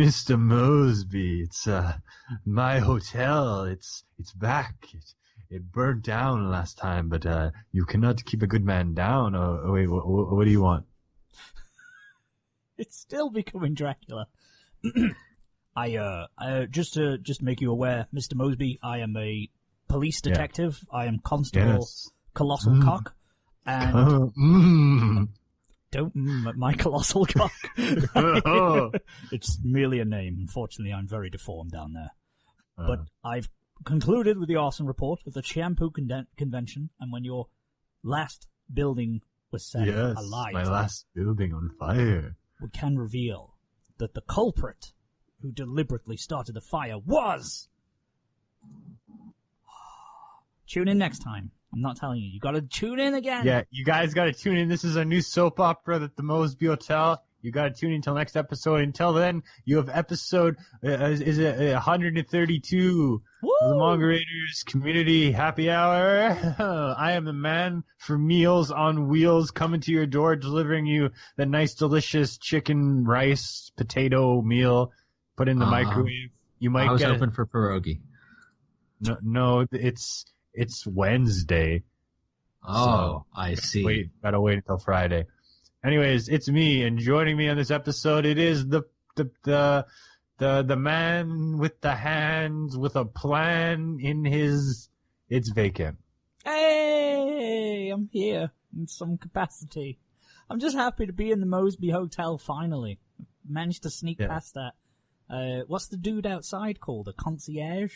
Mr. Mosby. It's my hotel. It's back. It burnt down last time, but you cannot keep a good man down. Oh wait, what do you want? It's still becoming Dracula. Just to make you aware, Mr. Mosby, I am a police detective. Yeah. I am Constable Colossal Cock, and don't at my colossal cock. It's merely a name. Unfortunately, I'm very deformed down there. But I've concluded with the arson report of the Shampoo Convention, and when your last building was set alight, my last building on fire, we can reveal that the culprit who deliberately started the fire was... Tune in next time. I'm not telling you. You gotta tune in again. Yeah, you guys gotta tune in. This is a new soap opera that the Mosby Hotel. You gotta tune in until next episode. Until then, you have episode, 132 of the Manga Raiders Community Happy Hour. I am the man for meals on wheels, coming to your door, delivering you the nice, delicious chicken, rice, potato meal, put in the microwave. You might I was hoping for pierogi. No, it's Wednesday. Oh, so I see. Gotta wait until Friday. Anyways, it's me, and joining me on this episode, it is the man with the hands with a plan in his. It's Vacant. Hey, I'm here in some capacity. I'm just happy to be in the Mosby Hotel finally. Managed to sneak past that. What's the dude outside called? A concierge?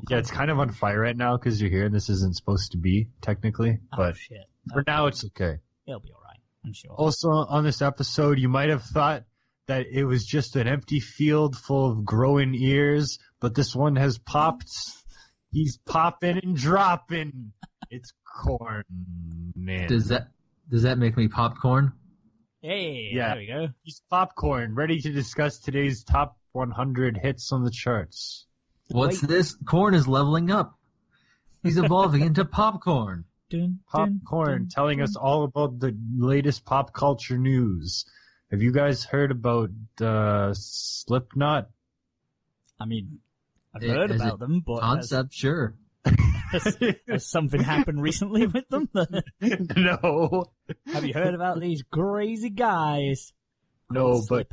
Yeah, it's kind of on fire right now because you're here and this isn't supposed to be, technically. But shit. For now, it's okay. It'll be alright, I'm sure. Also, on this episode, you might have thought that it was just an empty field full of growing ears, but this one has popped. He's popping and dropping. It's corn, man. Does that make me popcorn? Hey, there we go. He's popcorn, ready to discuss today's top 100 hits on the charts. What's this? Corn is leveling up. He's evolving into popcorn. Popcorn, telling us all about the latest pop culture news. Have you guys heard about Slipknot? I mean, I've heard about them, but... Concept, sure. Has something happened recently with them? No. Have you heard about these crazy guys? No, but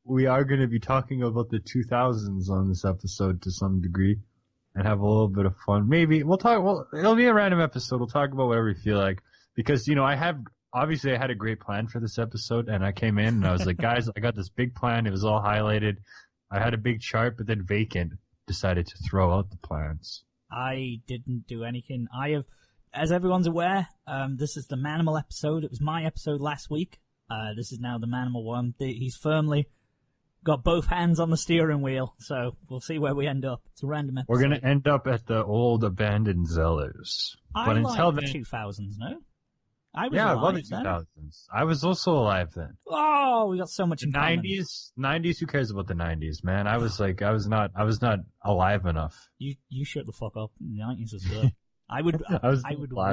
we are going to be talking about the 2000s on this episode to some degree and have a little bit of fun. Maybe it'll be a random episode. We'll talk about whatever we feel like because, I had a great plan for this episode and I came in and I was like, guys, I got this big plan. It was all highlighted. I had a big chart, but then Vacant decided to throw out the plans. I didn't do anything. As everyone's aware, this is the Manimal episode. It was my episode last week. This is now the Manimal one. He's firmly got both hands on the steering wheel, so we'll see where we end up. It's a random episode. We're going to end up at the old abandoned Zellers. But until then, the 2000s, no? I love the 2000s. I was also alive then. Oh, we got so much in common. 90s, who cares about the 90s, man? I was not alive enough. You shut the fuck up. The 90s was good. I would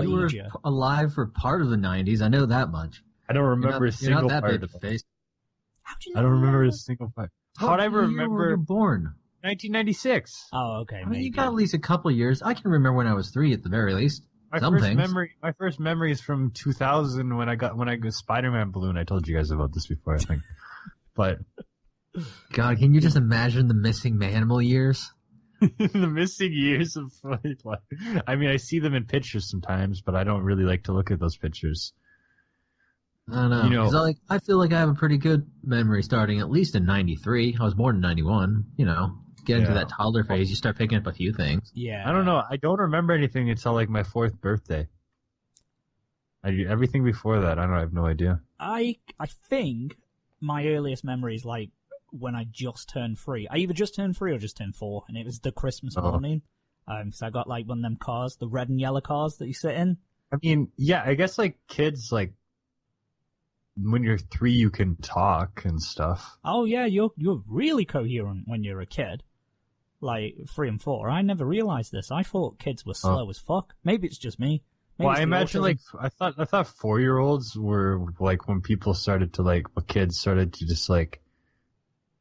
You were alive for part of the 90s, I know that much. I don't remember a single part of the face. I don't remember a single part. How'd I remember? You were born? 1996. Oh, okay. I mean, you got at least a couple of years. I can remember when I was 3 at the very least. My first memory is from 2000 when I got Spider-Man balloon. I told you guys about this before, I think. But God, can you just imagine the missing Manimal years? The missing years of life. I mean, I see them in pictures sometimes, but I don't really like to look at those pictures. I don't know. 'Cause I feel like I have a pretty good memory starting at least in 93. I was born in 91, Getting to that toddler phase, you start picking up a few things. Yeah. I don't know. I don't remember anything until like my 4th birthday. Everything before that, I have no idea. I think my earliest memory is like when I just turned 3. I either just turned 3 or just turned 4, and it was the Christmas morning. So I got like one of them cars, the red and yellow cars that you sit in. I mean, yeah, I guess like kids like when you're 3 you can talk and stuff. Oh yeah, you're really coherent when you're a kid. Like 3 and 4. I never realized this. I thought kids were slow as fuck. Maybe it's just me. Maybe I imagine autism. I thought 4-year-olds were like when people started to when kids started to just like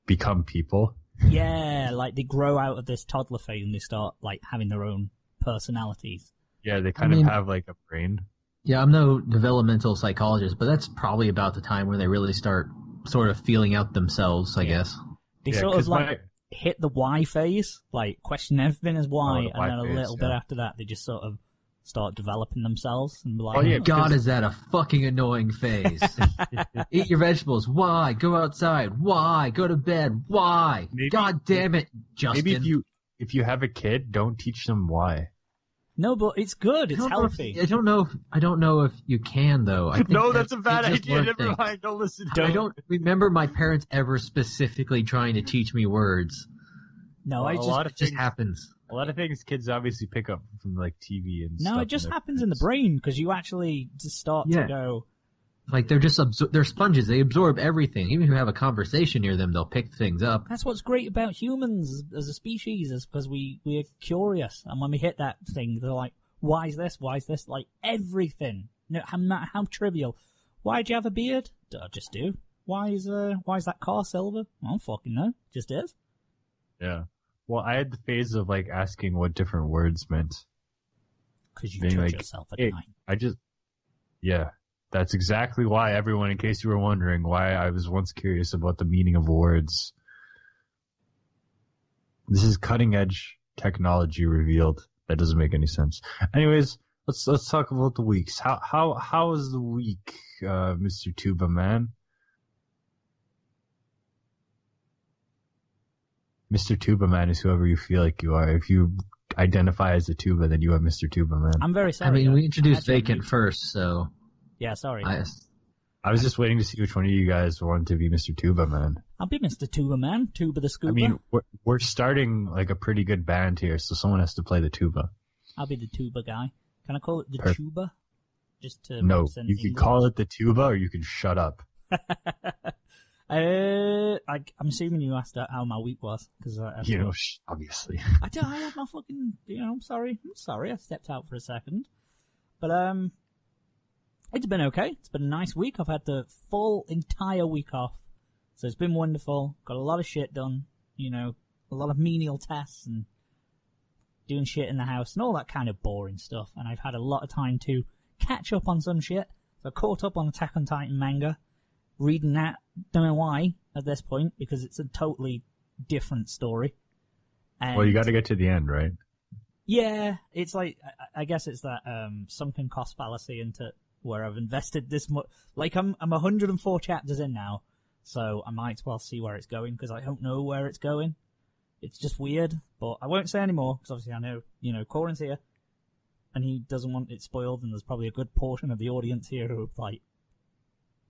become people. Yeah, like they grow out of this toddler phase and they start like having their own personalities. Yeah, they kind of have like a brain. Yeah, I'm no developmental psychologist, but that's probably about the time where they really start sort of feeling out themselves, I guess. They sort of like hit the why phase, like question everything as why, and then a little bit after that they just sort of start developing themselves and be like, God, is that a fucking annoying phase? Eat your vegetables. Why? Go outside. Why? Go to bed. Why? God damn it, Justin. Maybe if you have a kid, don't teach them why. No, but it's good. It's healthy. I don't know if you can though. I think no, that's a bad idea. Never mind. Don't listen. I don't remember my parents ever specifically trying to teach me words. No, it just happens. A lot of things kids obviously pick up from like TV and stuff. No, it just happens in the brain because you actually just start to go. Like they're just they're sponges. They absorb everything. Even if you have a conversation near them, they'll pick things up. That's what's great about humans as a species, is because we're curious, and when we hit that thing, they're like, "Why is this? Why is this?" Like everything, no matter how trivial. Why'd you have a beard? I just do. Why is that car silver? I don't fucking know. Just is. Yeah. Well, I had the phase of like asking what different words meant. Because you judge yourself at night. Yeah. That's exactly why, everyone, in case you were wondering, why I was once curious about the meaning of words. This is cutting edge technology revealed. That doesn't make any sense. Anyways, let's talk about the weeks. How was the week, Mr. Tuba Man? Mr. Tuba Man is whoever you feel like you are. If you identify as a tuba, then you are Mr. Tuba Man. I'm very sorry. I mean, we introduced Vacant first, so... Yeah, sorry. I was just waiting to see which one of you guys wanted to be Mr. Tuba Man. I'll be Mr. Tuba Man, Tuba the Scuba. I mean, we're starting like a pretty good band here, so someone has to play the tuba. I'll be the tuba guy. Can I call it the tuba? Just to no, you can call it the tuba, or you can shut up. I'm assuming you asked how my week was, because obviously. I had my fucking. I'm sorry. I stepped out for a second, but it's been okay. It's been a nice week. I've had the full entire week off, so it's been wonderful. Got a lot of shit done. A lot of menial tasks and doing shit in the house and all that kind of boring stuff. And I've had a lot of time to catch up on some shit. So I caught up on Attack on Titan manga. Reading that, don't know why at this point, because it's a totally different story. And well, you got to get to the end, right? Yeah, it's like I guess it's that sunken cost fallacy into where I've invested this much. Like I'm 104 chapters in now, so I might as well see where it's going because I don't know where it's going. It's just weird, but I won't say any more because obviously I know Coryn's here, and he doesn't want it spoiled, and there's probably a good portion of the audience here who like.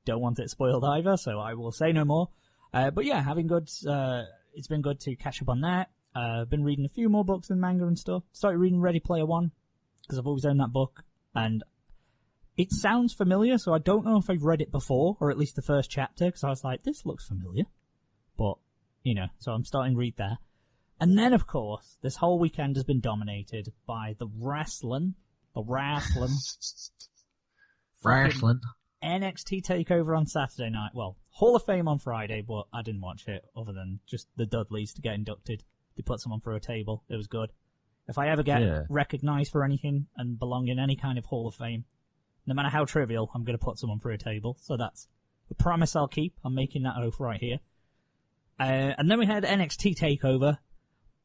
Don't want it spoiled either, so I will say no more. But yeah, it's been good to catch up on that. Been reading a few more books and manga and stuff. Started reading Ready Player One, because I've always owned that book, and it sounds familiar, so I don't know if I've read it before, or at least the first chapter, because I was like, this looks familiar. But, so I'm starting to read that. And then, of course, this whole weekend has been dominated by the wrestling. NXT TakeOver on Saturday night. Well, Hall of Fame on Friday, but I didn't watch it other than just the Dudleys to get inducted. They put someone through a table. It was good. If I ever get recognized for anything and belong in any kind of Hall of Fame, no matter how trivial, I'm going to put someone through a table. So that's the promise I'll keep. I'm making that oath right here. And then we had NXT TakeOver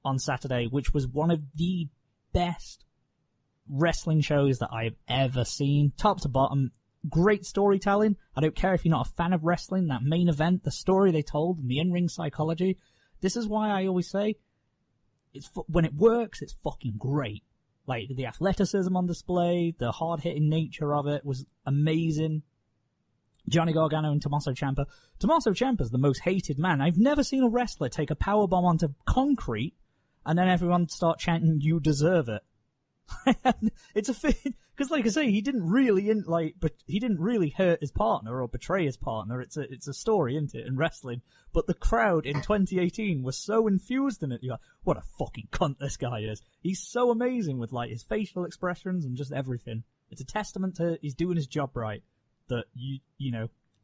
on Saturday, which was one of the best wrestling shows that I've ever seen, top to bottom. Great storytelling. I don't care if you're not a fan of wrestling, that main event, the story they told, and the in-ring psychology. This is why I always say, when it works, it's fucking great. Like, the athleticism on display, the hard-hitting nature of it was amazing. Johnny Gargano and Tommaso Ciampa. Tommaso Ciampa's the most hated man. I've never seen a wrestler take a powerbomb onto concrete and then everyone start chanting, "You deserve it." It's a thing, because like I say, he didn't really hurt his partner or betray his partner. It's a story, isn't it, in wrestling? But the crowd in 2018 was so infused in it. You're like, what a fucking cunt this guy is. He's so amazing with like his facial expressions and just everything. It's a testament to he's doing his job right. That you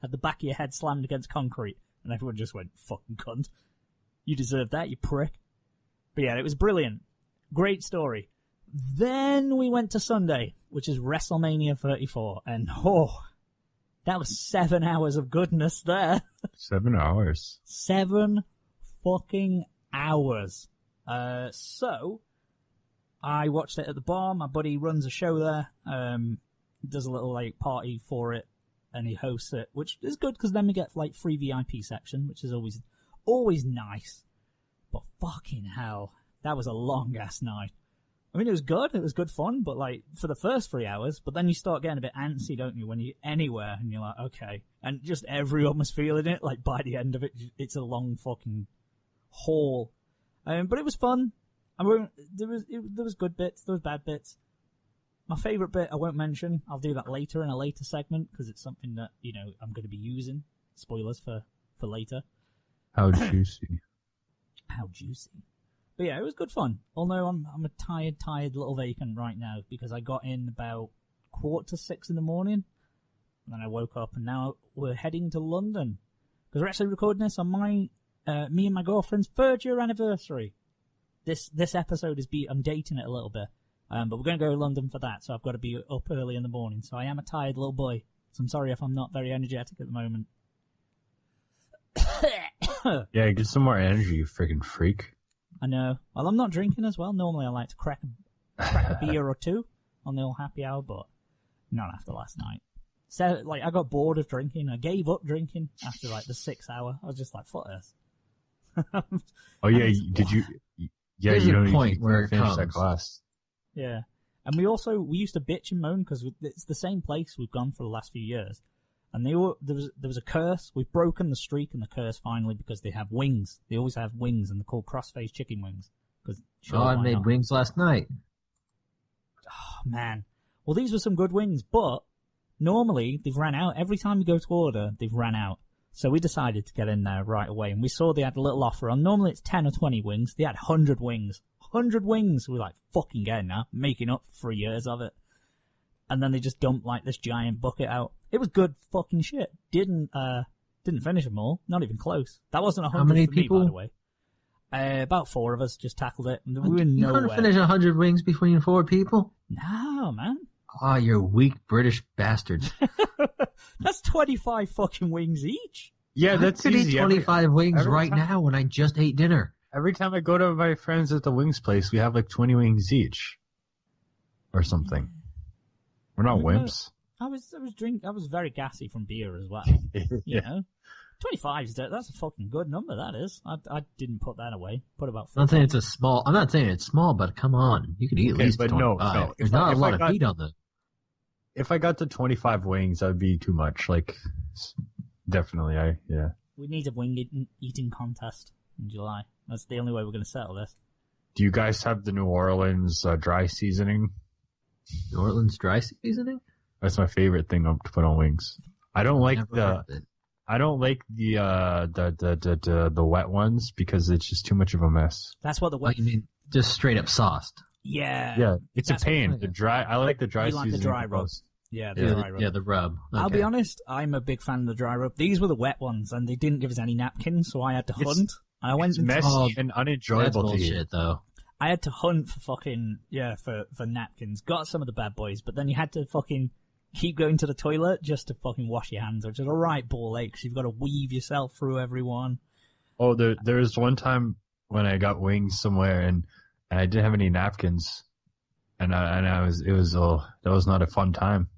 had the back of your head slammed against concrete and everyone just went fucking cunt. You deserve that, you prick. But yeah, it was brilliant. Great story. Then we went to Sunday, which is Wrestlemania 34, and that was 7 hours of goodness there. 7 hours. 7 fucking hours. So, I watched it at the bar. My buddy runs a show there, does a little, like, party for it, and he hosts it, which is good, because then we get, like, free VIP section, which is always nice. But fucking hell, that was a long-ass night. I mean, it was good fun, but, like, for the first 3 hours, but then you start getting a bit antsy, don't you, when you're anywhere, and you're like, okay. And just everyone was feeling it, like, by the end of it, it's a long fucking haul. But it was fun. There was good bits, there was bad bits. My favourite bit I won't mention, I'll do that later in a later segment, because it's something that, you know, I'm going to be using. Spoilers for later. How juicy. How juicy. But yeah, it was good fun. Although I'm a tired little vacant right now, because I got in about 5:45 in the morning, and then I woke up, and now we're heading to London. Because we're actually recording this on me and my girlfriend's 3rd year anniversary. This episode I'm dating it a little bit. But we're going to go to London for that, so I've got to be up early in the morning. So I am a tired little boy. So I'm sorry if I'm not very energetic at the moment. Yeah, get some more energy, you freaking freak. I know. Well, I'm not drinking as well. Normally I like to crack a beer or two on the old happy hour, but not after last night. So, like, I got bored of drinking. I gave up drinking after, like, the 6th hour. I was just like, fuck this. Oh, yeah, did you... Yeah, There's you a don't point where it finish comes. that class. Yeah. And we used to bitch and moan because it's the same place we've gone for the last few years. And there was a curse. We've broken the streak and the curse finally because they have wings. They always have wings, and they're called cross-faced chicken wings. I made wings last night. Oh, man. Well, these were some good wings, but normally they've ran out. Every time you go to order, they've ran out. So we decided to get in there right away, and we saw they had a little offer on. Normally it's 10 or 20 wings. They had 100 wings. 100 wings! We're like, fucking getting that. Making up for 3 years of it. And then they just dumped, like, this giant bucket out. It was good fucking shit. Didn't finish them all. Not even close. That wasn't 100 How many for people? me, by the way. About 4 of us just tackled it. And we were nowhere. You couldn't finish 100 wings between 4 people? No, man. Oh, you're weak British bastards. That's 25 fucking wings each. Yeah, that's I could easy. eat 25 wings every right time, now when I just ate dinner. Every time I go to my friends at the wings place, we have like 20 wings each. Or something. We're not wimps. I was very gassy from beer as well. You Yeah. know? 25 that's a fucking good number, that is. I didn't put that away. Put about 4. I'm not saying it's small, but come on. You could eat at least 25. No. There's not a lot of meat on them. If I got to 25 wings, that would be too much. Like, definitely, yeah. We need a wing eating contest in July. That's the only way we're going to settle this. Do you guys have the New Orleans dry seasoning? New Orleans dry seasoning? That's my favorite thing to put on wings. I don't like the wet ones because it's just too much of a mess. That's what the wet. You mean just straight up sauced? Yeah. Yeah, it's a pain. I like the dry seasoning. Like the dry rub. Yeah, dry rub. Yeah, the rub. Okay. I'll be honest, I'm a big fan of the dry rub. These were the wet ones, and they didn't give us any napkins, so I had to hunt. And I went it's messy and unenjoyable that's to eat. bullshit, though. I had to hunt for for napkins. Got some of the bad boys, but then you had to fucking keep going to the toilet just to fucking wash your hands, which is a right ball ache, 'cause you've got to weave yourself through everyone. Oh, there was one time when I got wings somewhere and I didn't have That any napkins, that was not a fun time.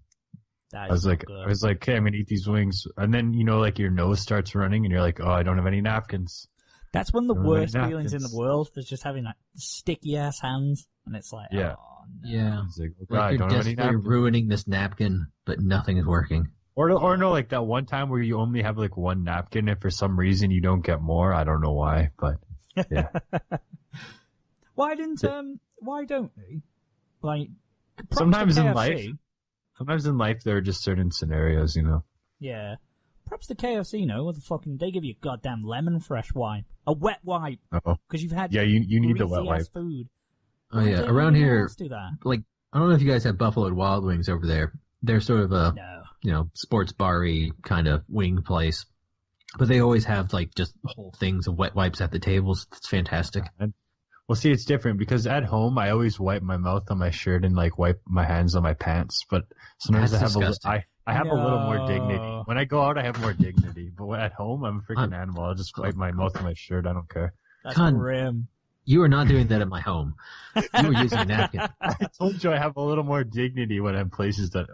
I was like, okay, I'm gonna eat these wings, and then like your nose starts running, and you're like, oh, I don't have any napkins. That's one of the worst feelings in the world, is just having like sticky ass hands, and it's like, yeah. Oh, no. Yeah. Like, oh, Like you're desperately ruining this napkin, but nothing is working. Or no, like that one time where you only have like one napkin, and for some reason you don't get more. I don't know why, but yeah. Why don't they? Like, sometimes in life there are just certain scenarios, Yeah. Perhaps the KFC, what the fucking, they give you a goddamn lemon fresh wipe. A wet wipe. Oh. Because you've had you need the wet wipe. Food. Oh yeah, around here, do that? like, I don't know if you guys have Buffalo Wild Wings over there. They're sort of a, sports bar-y kind of wing place. But they always have like just whole things of wet wipes at the tables. It's fantastic. Well, see, it's different because at home I always wipe my mouth on my shirt and like wipe my hands on my pants. But sometimes I have a little more dignity. When I go out, I have more dignity. But at home, I'm a freaking animal. I'll just wipe my mouth on my shirt. I don't care. That's grim. You are not doing that at my home. You were using a napkin. I told you I have a little more dignity when I'm at places that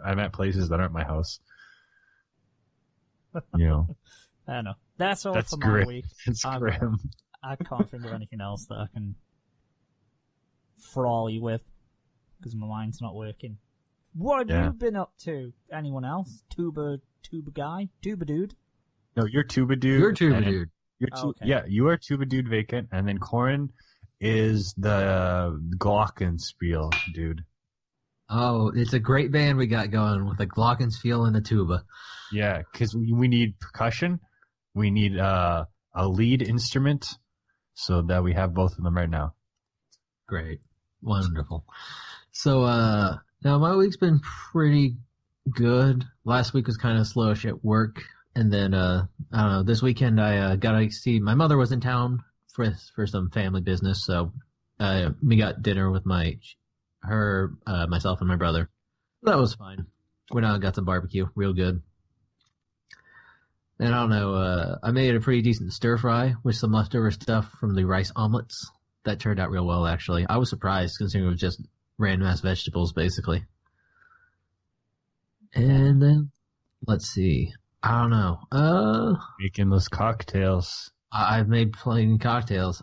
aren't my house. You know. I don't know. That's all for grim. my week. It's grim. I can't think of anything else that I can frawl you with because my mind's not working. What have you been up to? Anyone else? Tuba guy? Tuba dude? No, you're Tuba dude. You're Tuba dude. Okay. Yeah, you are Tuba dude vacant, and then Coryn is the glockenspiel dude. Oh, it's a great band we got going with a glockenspiel and a tuba. Yeah, because we need percussion. We need a lead instrument, so that we have both of them right now. Great. Wonderful. So, now my week's been pretty good. Last week was kind of slowish at work. And then, I don't know, this weekend I got to see, my mother was in town for some family business. So, we got dinner with myself and my brother. That was fine. Went out and got some barbecue. Real good. And I don't know, I made a pretty decent stir fry with some leftover stuff from the rice omelets. That turned out real well, actually. I was surprised considering it was just random ass vegetables, basically. And then, let's see. I don't know. Making those cocktails. I've made plenty of cocktails.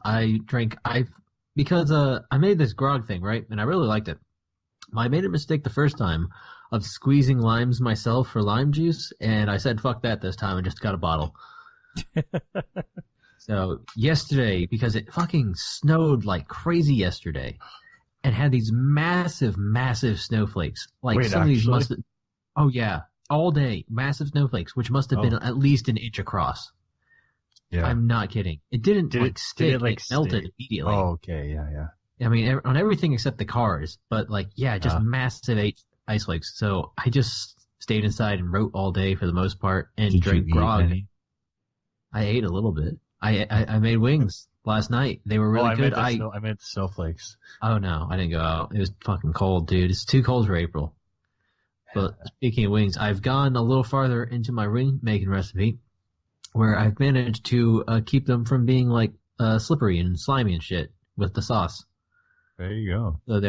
Because I made this grog thing, right? And I really liked it. I made a mistake the first time of squeezing limes myself for lime juice, and I said fuck that this time and just got a bottle. So yesterday, because it fucking snowed like crazy yesterday, and had these massive, massive snowflakes. Like Wait, some actually? of these must have, oh yeah, all day, massive snowflakes, which must have been at least an inch across. Yeah. I'm not kidding. It didn't stick. It melted immediately. Oh, okay, yeah. I mean, on everything except the cars, but like, yeah, just massive ice flakes. So I just stayed inside and wrote all day for the most part and drank grog. I ate a little bit. I made wings last night. They were really good. I meant snowflakes. Oh no, I didn't go out. It was fucking cold, dude. It's too cold for April. But speaking of wings, I've gone a little farther into my wing making recipe, where I've managed to keep them from being like slippery and slimy and shit with the sauce. There you go. So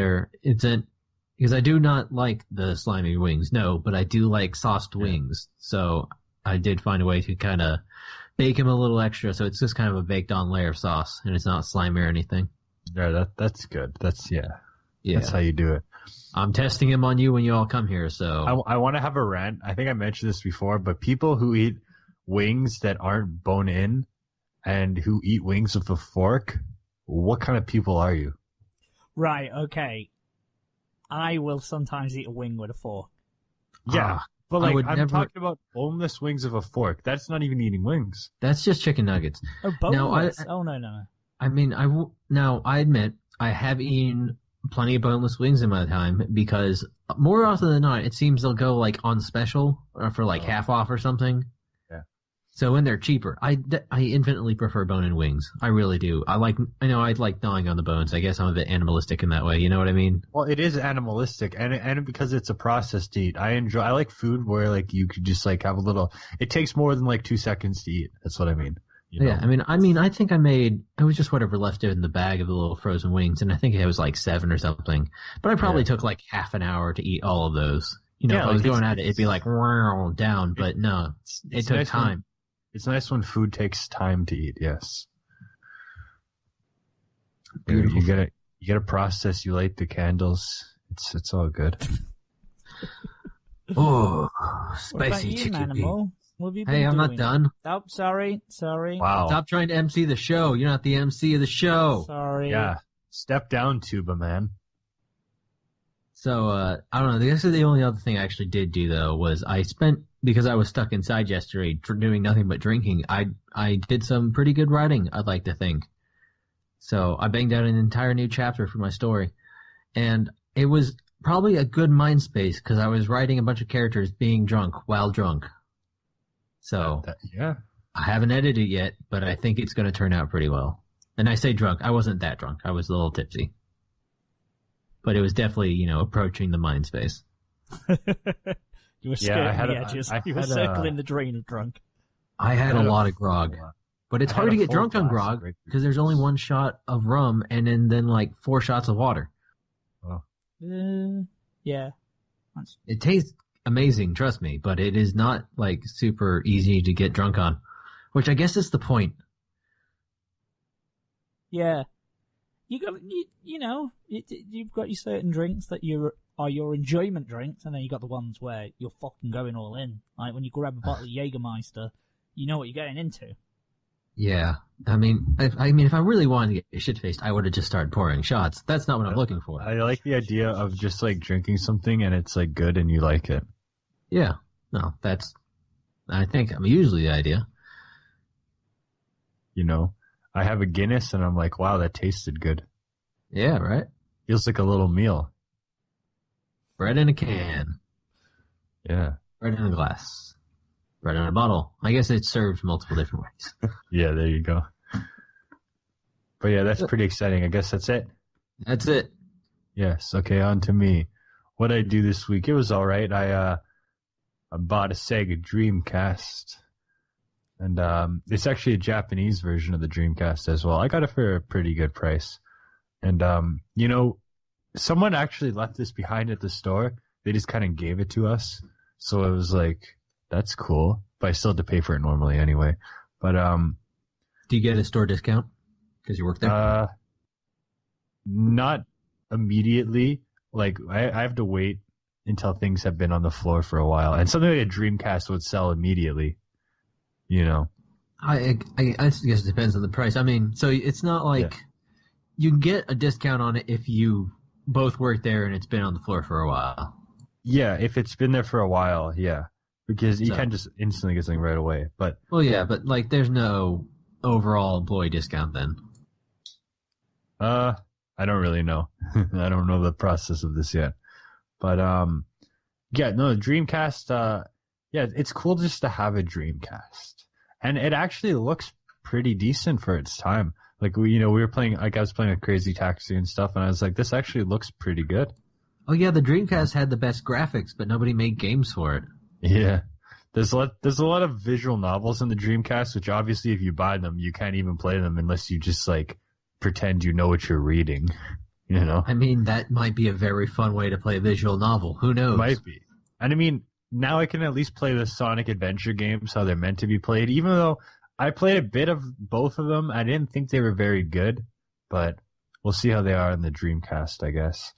because I do not like the slimy wings, no, but I do like sauced wings. So I did find a way to kind of bake them a little extra, so it's just kind of a baked on layer of sauce, and it's not slimy or anything. Yeah, that's good. That's how you do it. I'm testing them on you when you all come here, so. I want to have a rant. I think I mentioned this before, but people who eat wings that aren't bone in and who eat wings with a fork, what kind of people are you? Right, okay. I will sometimes eat a wing with a fork. Yeah, but like I'm talking about boneless wings with a fork. That's not even eating wings. That's just chicken nuggets. Oh, boneless? No. I mean, I admit I have eaten plenty of boneless wings in my time because more often than not, it seems they'll go like on special or for like half off or something. Yeah. So when they're cheaper, I infinitely prefer bone-in wings. I really do. I like gnawing on the bones. I guess I'm a bit animalistic in that way. You know what I mean? Well, it is animalistic, and because it's a processed eat, I like food where like you could just like have a little. It takes more than like 2 seconds to eat. That's what I mean. You know? Yeah, I mean, I think it was just whatever left in the bag of the little frozen wings, and I think it was like 7 or something. But I probably took like half an hour to eat all of those. You know, if I was going at it, it'd be like down, but no, it took time. It's nice when food takes time to eat. Yes. Beautiful. You gotta process. You light the candles. It's all good. Oh, spicy chicken. Manimal? What have you been Hey, I'm doing? not done. Oh, sorry. Wow. Stop trying to MC the show. You're not the MC of the show. Sorry. Yeah. Step down, Tuba, man. So, I don't know. This is the only other thing I actually did do, though, was because I was stuck inside yesterday doing nothing but drinking, I did some pretty good writing, I'd like to think. So, I banged out an entire new chapter for my story. And it was probably a good mind space, because I was writing a bunch of characters being drunk while drunk. So, yeah. I haven't edited it yet, but I think it's going to turn out pretty well. And I say drunk. I wasn't that drunk. I was a little tipsy. But it was definitely, approaching the mind space. You were skirting the edges. You were circling the drain of drunk. I had a lot of grog. But it's hard to get drunk on grog because there's only one shot of rum and then like 4 shots of water. Oh. Yeah. It tastes amazing, trust me, but it is not like super easy to get drunk on, which I guess is the point. Yeah. You've got your certain drinks that are your enjoyment drinks, and then you got the ones where you're fucking going all in. Like when you grab a bottle of Jägermeister, you know what you're getting into. Yeah, I mean, if I really wanted to get shit-faced, I would have just started pouring shots. That's not what I'm looking for. I like the idea of just like drinking something and it's like good and you like it. Yeah, no, I think usually the idea. I have a Guinness and I'm like, wow, that tasted good. Yeah, right? Feels like a little meal. Bread in a can. Yeah. Bread in a glass. Bread in a bottle. I guess it's served multiple different ways. Yeah, there you go. But yeah, that's pretty exciting. I guess that's it. That's it. Yes. Okay, on to me. What I do this week, it was all right. I bought a Sega Dreamcast. And it's actually a Japanese version of the Dreamcast as well. I got it for a pretty good price. And, someone actually left this behind at the store. They just kind of gave it to us. So it was like, that's cool. But I still have to pay for it normally anyway. But do you get a store discount because you work there? Not immediately. Like, I have to wait until things have been on the floor for a while. And something like a Dreamcast would sell immediately. I guess it depends on the price. I mean, so it's not like you can get a discount on it if you both work there and it's been on the floor for a while. Yeah, if it's been there for a while, yeah. Because you can't just instantly get something right away. But but like there's no overall employee discount then. I don't really know. I don't know the process of this yet. But the Dreamcast, it's cool just to have a Dreamcast. And it actually looks pretty decent for its time. Like we were playing, like I was playing a Crazy Taxi and stuff, and I was like, this actually looks pretty good. Oh yeah, the Dreamcast had the best graphics, but nobody made games for it. Yeah. There's a lot of visual novels in the Dreamcast, which obviously if you buy them, you can't even play them unless you just like pretend you know what you're reading. I mean, that might be a very fun way to play a visual novel. Who knows? It might be. And I mean, now I can at least play the Sonic Adventure games how they're meant to be played, even though I played a bit of both of them. I didn't think they were very good, but we'll see how they are in the Dreamcast, I guess.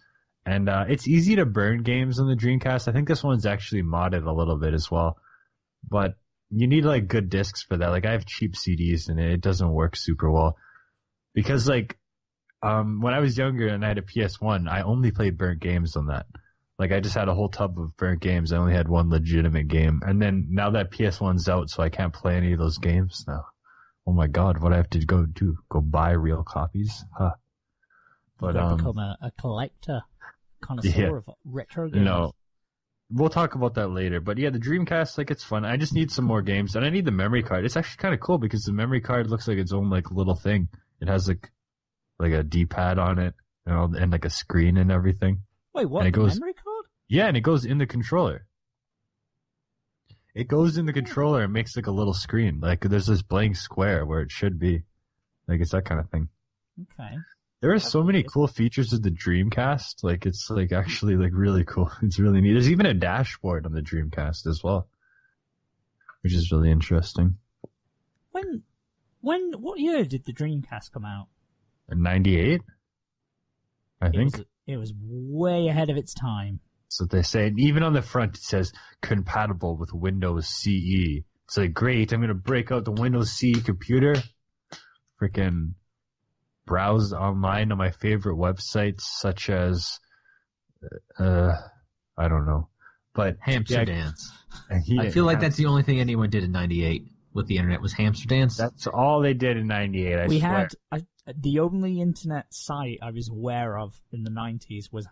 And it's easy to burn games on the Dreamcast. I think this one's actually modded a little bit as well. But you need like good discs for that. Like I have cheap CDs and it doesn't work super well. Because like when I was younger and I had a PS1, I only played burnt games on that. Like I just had a whole tub of burnt games. I only had one legitimate game. And then now that PS1's out, so I can't play any of those games now. Oh my god, what I have to go do? Go buy real copies? Huh. But become a collector, connoisseur of retro games. No. We'll talk about that later. But yeah, the Dreamcast, like it's fun. I just need some more games. And I need the memory card. It's actually kind of cool because the memory card looks like its own like little thing. It has like a D-pad on it, and like a screen and everything. Wait, what? Memory card? Yeah, and it goes in the controller. It goes in the controller and makes like a little screen. Like there's this blank square where it should be. Like it's that kind of thing. Okay. There are so many cool features of the Dreamcast. Like it's like actually like really cool. It's really neat. There's even a dashboard on the Dreamcast as well, which is really interesting. What year did the Dreamcast come out? 98, I think. It was way ahead of its time. So they say, and even on the front it says compatible with Windows CE. It's like, great, I'm gonna break out the Windows CE computer, freaking browse online on my favorite websites such as, I don't know, but Hamster Dance. I feel like that's the only thing anyone did in '98 with the internet was Hamster Dance. That's all they did in '98. I swear. The only internet site I was aware of in the 90s was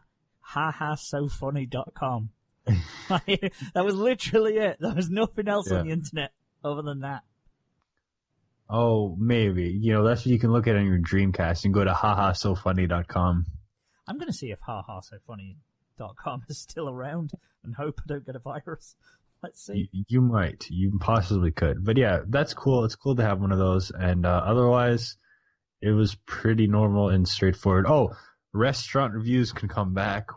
hahasofunny.com. That was literally it. There was nothing else on the internet other than that. Oh, maybe. You know, that's what you can look at on your Dreamcast and go to hahasofunny.com. I'm going to see if hahasofunny.com is still around and hope I don't get a virus. Let's see. You might. You possibly could. But yeah, that's cool. It's cool to have one of those. And otherwise, it was pretty normal and straightforward. Oh, restaurant reviews can come back.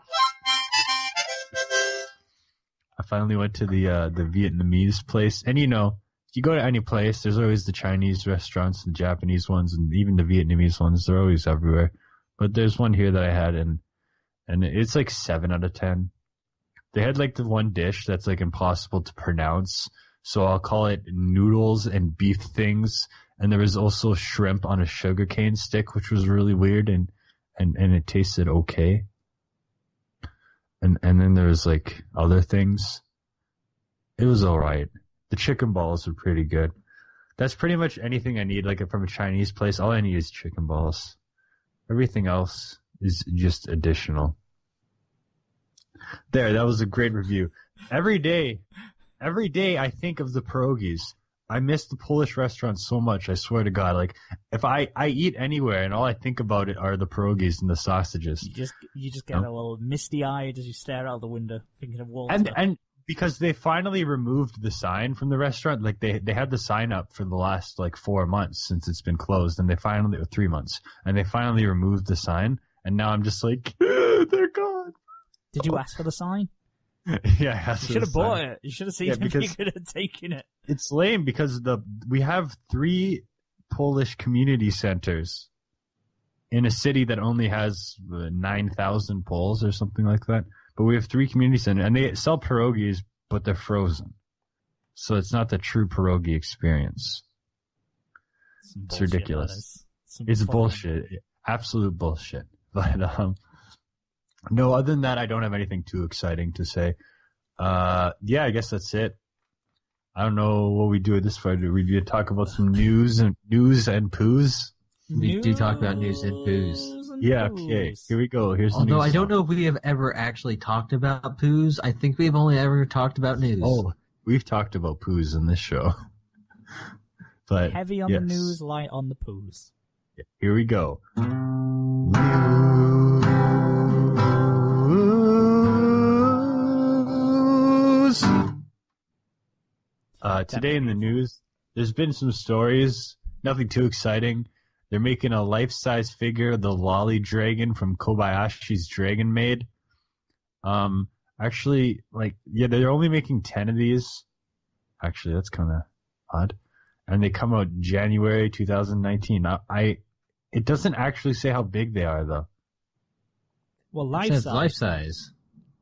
I finally went to the Vietnamese place. And you know, if you go to any place, there's always the Chinese restaurants, the Japanese ones, and even the Vietnamese ones. They're always everywhere. But there's one here that I had, and it's like 7 out of 10. They had like the one dish that's like impossible to pronounce, so I'll call it noodles and beef things. And there was also shrimp on a sugarcane stick, which was really weird, and it tasted okay. And then there was like other things. It was alright. The chicken balls were pretty good. That's pretty much anything I need, like from a Chinese place. All I need is chicken balls. Everything else is just additional. There, that was a great review. Every day I think of the pierogies. I miss the Polish restaurants so much, I swear to God. Like, if I eat anywhere and all I think about it are the pierogies and the sausages. You just get a little misty-eyed as you stare out the window, thinking of Walter. And because they finally removed the sign from the restaurant, like they had the sign up for the last like 4 months since it's been closed, and 3 months, and they finally removed the sign, and now I'm just like, they're gone. Did you ask for the sign? Yeah, I asked you should have bought it. You should have seen if you could have taken it. It's lame because we have 3 Polish community centers in a city that only has 9,000 Poles or something like that. But we have 3 community centers, and they sell pierogies, but they're frozen. So it's not the true pierogi experience. It's ridiculous. It's bullshit. Absolute bullshit. But no, other than that, I don't have anything too exciting to say. Yeah, I guess that's it. I don't know what we do at this Friday. We talk about some news and poos. We do talk about news and poos. Yeah, okay. Here we go. Here's the news. Although I don't know if we have ever actually talked about poos. I think we've only ever talked about news. Oh, we've talked about poos in this show. But heavy on the news, light on the poos. Here we go. Today in the news, there's been some stories, nothing too exciting. They're making a life-size figure of the loli dragon from Kobayashi's Dragon Maid. Actually, they're only making 10 of these. Actually, that's kind of odd. And they come out January 2019. It doesn't actually say how big they are, though. Well, life-size. Life-size.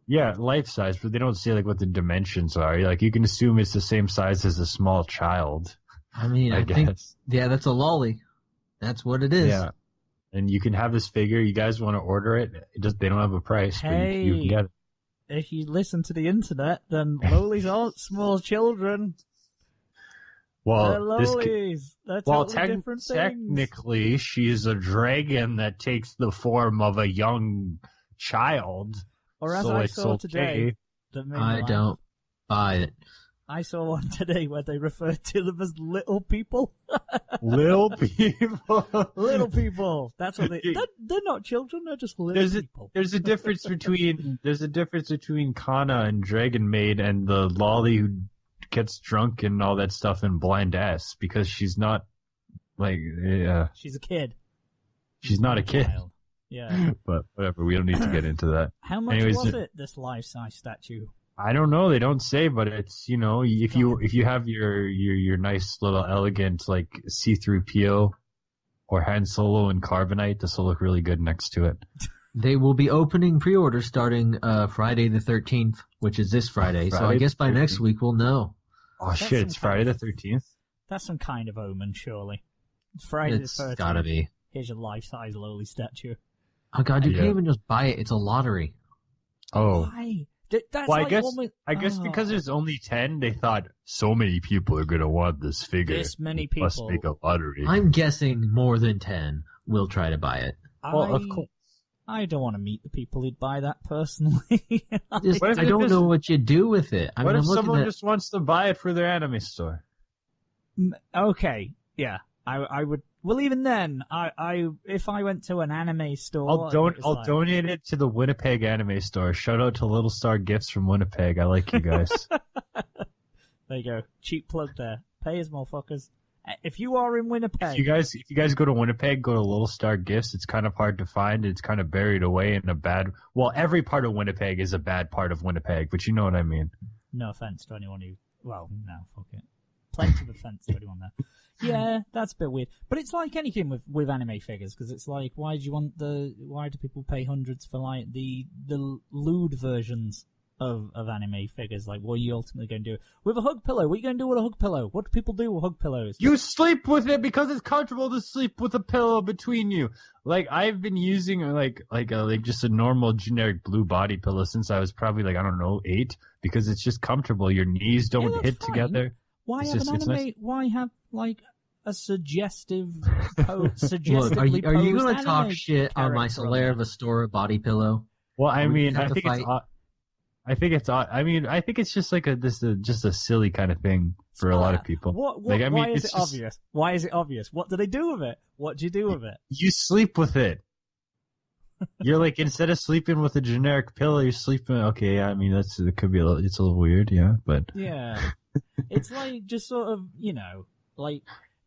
Yeah, life-size, but they don't say what the dimensions are. You can assume it's the same size as a small child. I mean, I think, yeah, that's a loli. That's what it is. Yeah. And you can have this figure. You guys want to order it? They don't have a price, but you can get it. If you listen to the internet, then lolis aren't small children. Well, they're lolis. They're totally different things. Technically, she's a dragon that takes the form of a young child. Or as I saw today, I don't buy it. I saw one today where they referred to them as little people. Little people? Little people. That's what they're not children, they're just little people. There's a difference between Kana and Dragon Maid and the loli who gets drunk and all that stuff in Blind S, because she's not she's a kid. She's not a kid. Child. Yeah. But whatever, we don't need to get into that. How much was it, this life-size statue? I don't know, they don't say, but it's, if you have your nice little elegant see-through Pio or Han Solo in Carbonite, this will look really good next to it. They will be opening pre-orders starting Friday the 13th, which is this Friday. So I guess by next week we'll know. Oh shit, it's Friday the 13th? That's some kind of omen, surely. It's Friday the 13th. It's gotta be. Here's your life-size loli statue. Oh god, you can't even just buy it. It's a lottery. Oh. Why? That's I guess because there's only 10, they thought so many people are gonna want this figure. This many people must make a lottery. I'm guessing more than 10 will try to buy it. Well, of course. I don't want to meet the people who'd buy that personally. I don't know what you do with it. What if someone just wants to buy it for their anime store? Okay, yeah. I would. Well, even then, if I went to an anime store, I'll donate it to the Winnipeg anime store. Shout out to Little Star Gifts from Winnipeg. I like you guys. There you go. Cheap plug there. Pay us, motherfuckers. If you are in Winnipeg, if you guys go to Winnipeg, go to Little Star Gifts. It's kind of hard to find. It's kind of buried away in a bad. Well, every part of Winnipeg is a bad part of Winnipeg, but you know what I mean. No offense to anyone who. Well, no, fuck it. Plenty of offense to anyone there. Yeah, that's a bit weird. But it's like anything with anime figures, because it's like, why do people pay hundreds for like the lewd versions of anime figures? Like, what are you ultimately going to do? With a hug pillow, what are you going to do with a hug pillow? What do people do with hug pillows? You sleep with it because it's comfortable to sleep with a pillow between you. Like, I've been using like just a normal generic blue body pillow since I was probably like, I don't know, 8, because it's just comfortable. Your knees don't hit together. Why have an anime? nice. Why have like a suggestively Look, are you going to talk anime shit on my Solaire Vestora body pillow? Well, I mean, I think it's just like just a silly kind of thing for a lot of people. Why is it obvious? Why is it obvious? What do they do with it? What do you do with it? You sleep with it. You're like, instead of sleeping with a generic pillow, you're sleeping. Okay, I mean, it's a little weird, yeah, but yeah, it's like just sort of, like.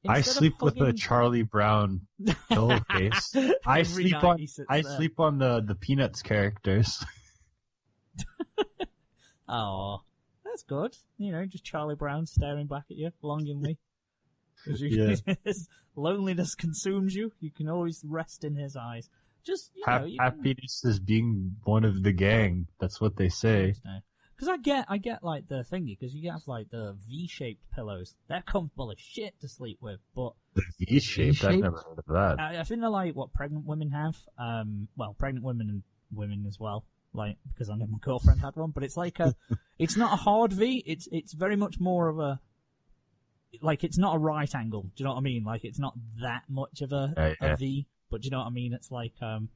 I sleep with a Charlie Brown pillowcase. I sleep on the Peanuts characters. Oh, that's good. Just Charlie Brown staring back at you longingly. As loneliness consumes you, you can always rest in his eyes. Just happiness is being one of the gang. That's what they say. Because I get like the thingy, because you have like the V-shaped pillows. They're comfortable as shit to sleep with, but the V-shaped? I've never heard of that. I think they're like what pregnant women have. Well, pregnant women and women as well. Like, because I know my girlfriend had one, but it's like it's not a hard V. It's very much more of a, like, it's not a right angle. Do you know what I mean? Like, it's not that much of a V, but do you know what I mean? It's like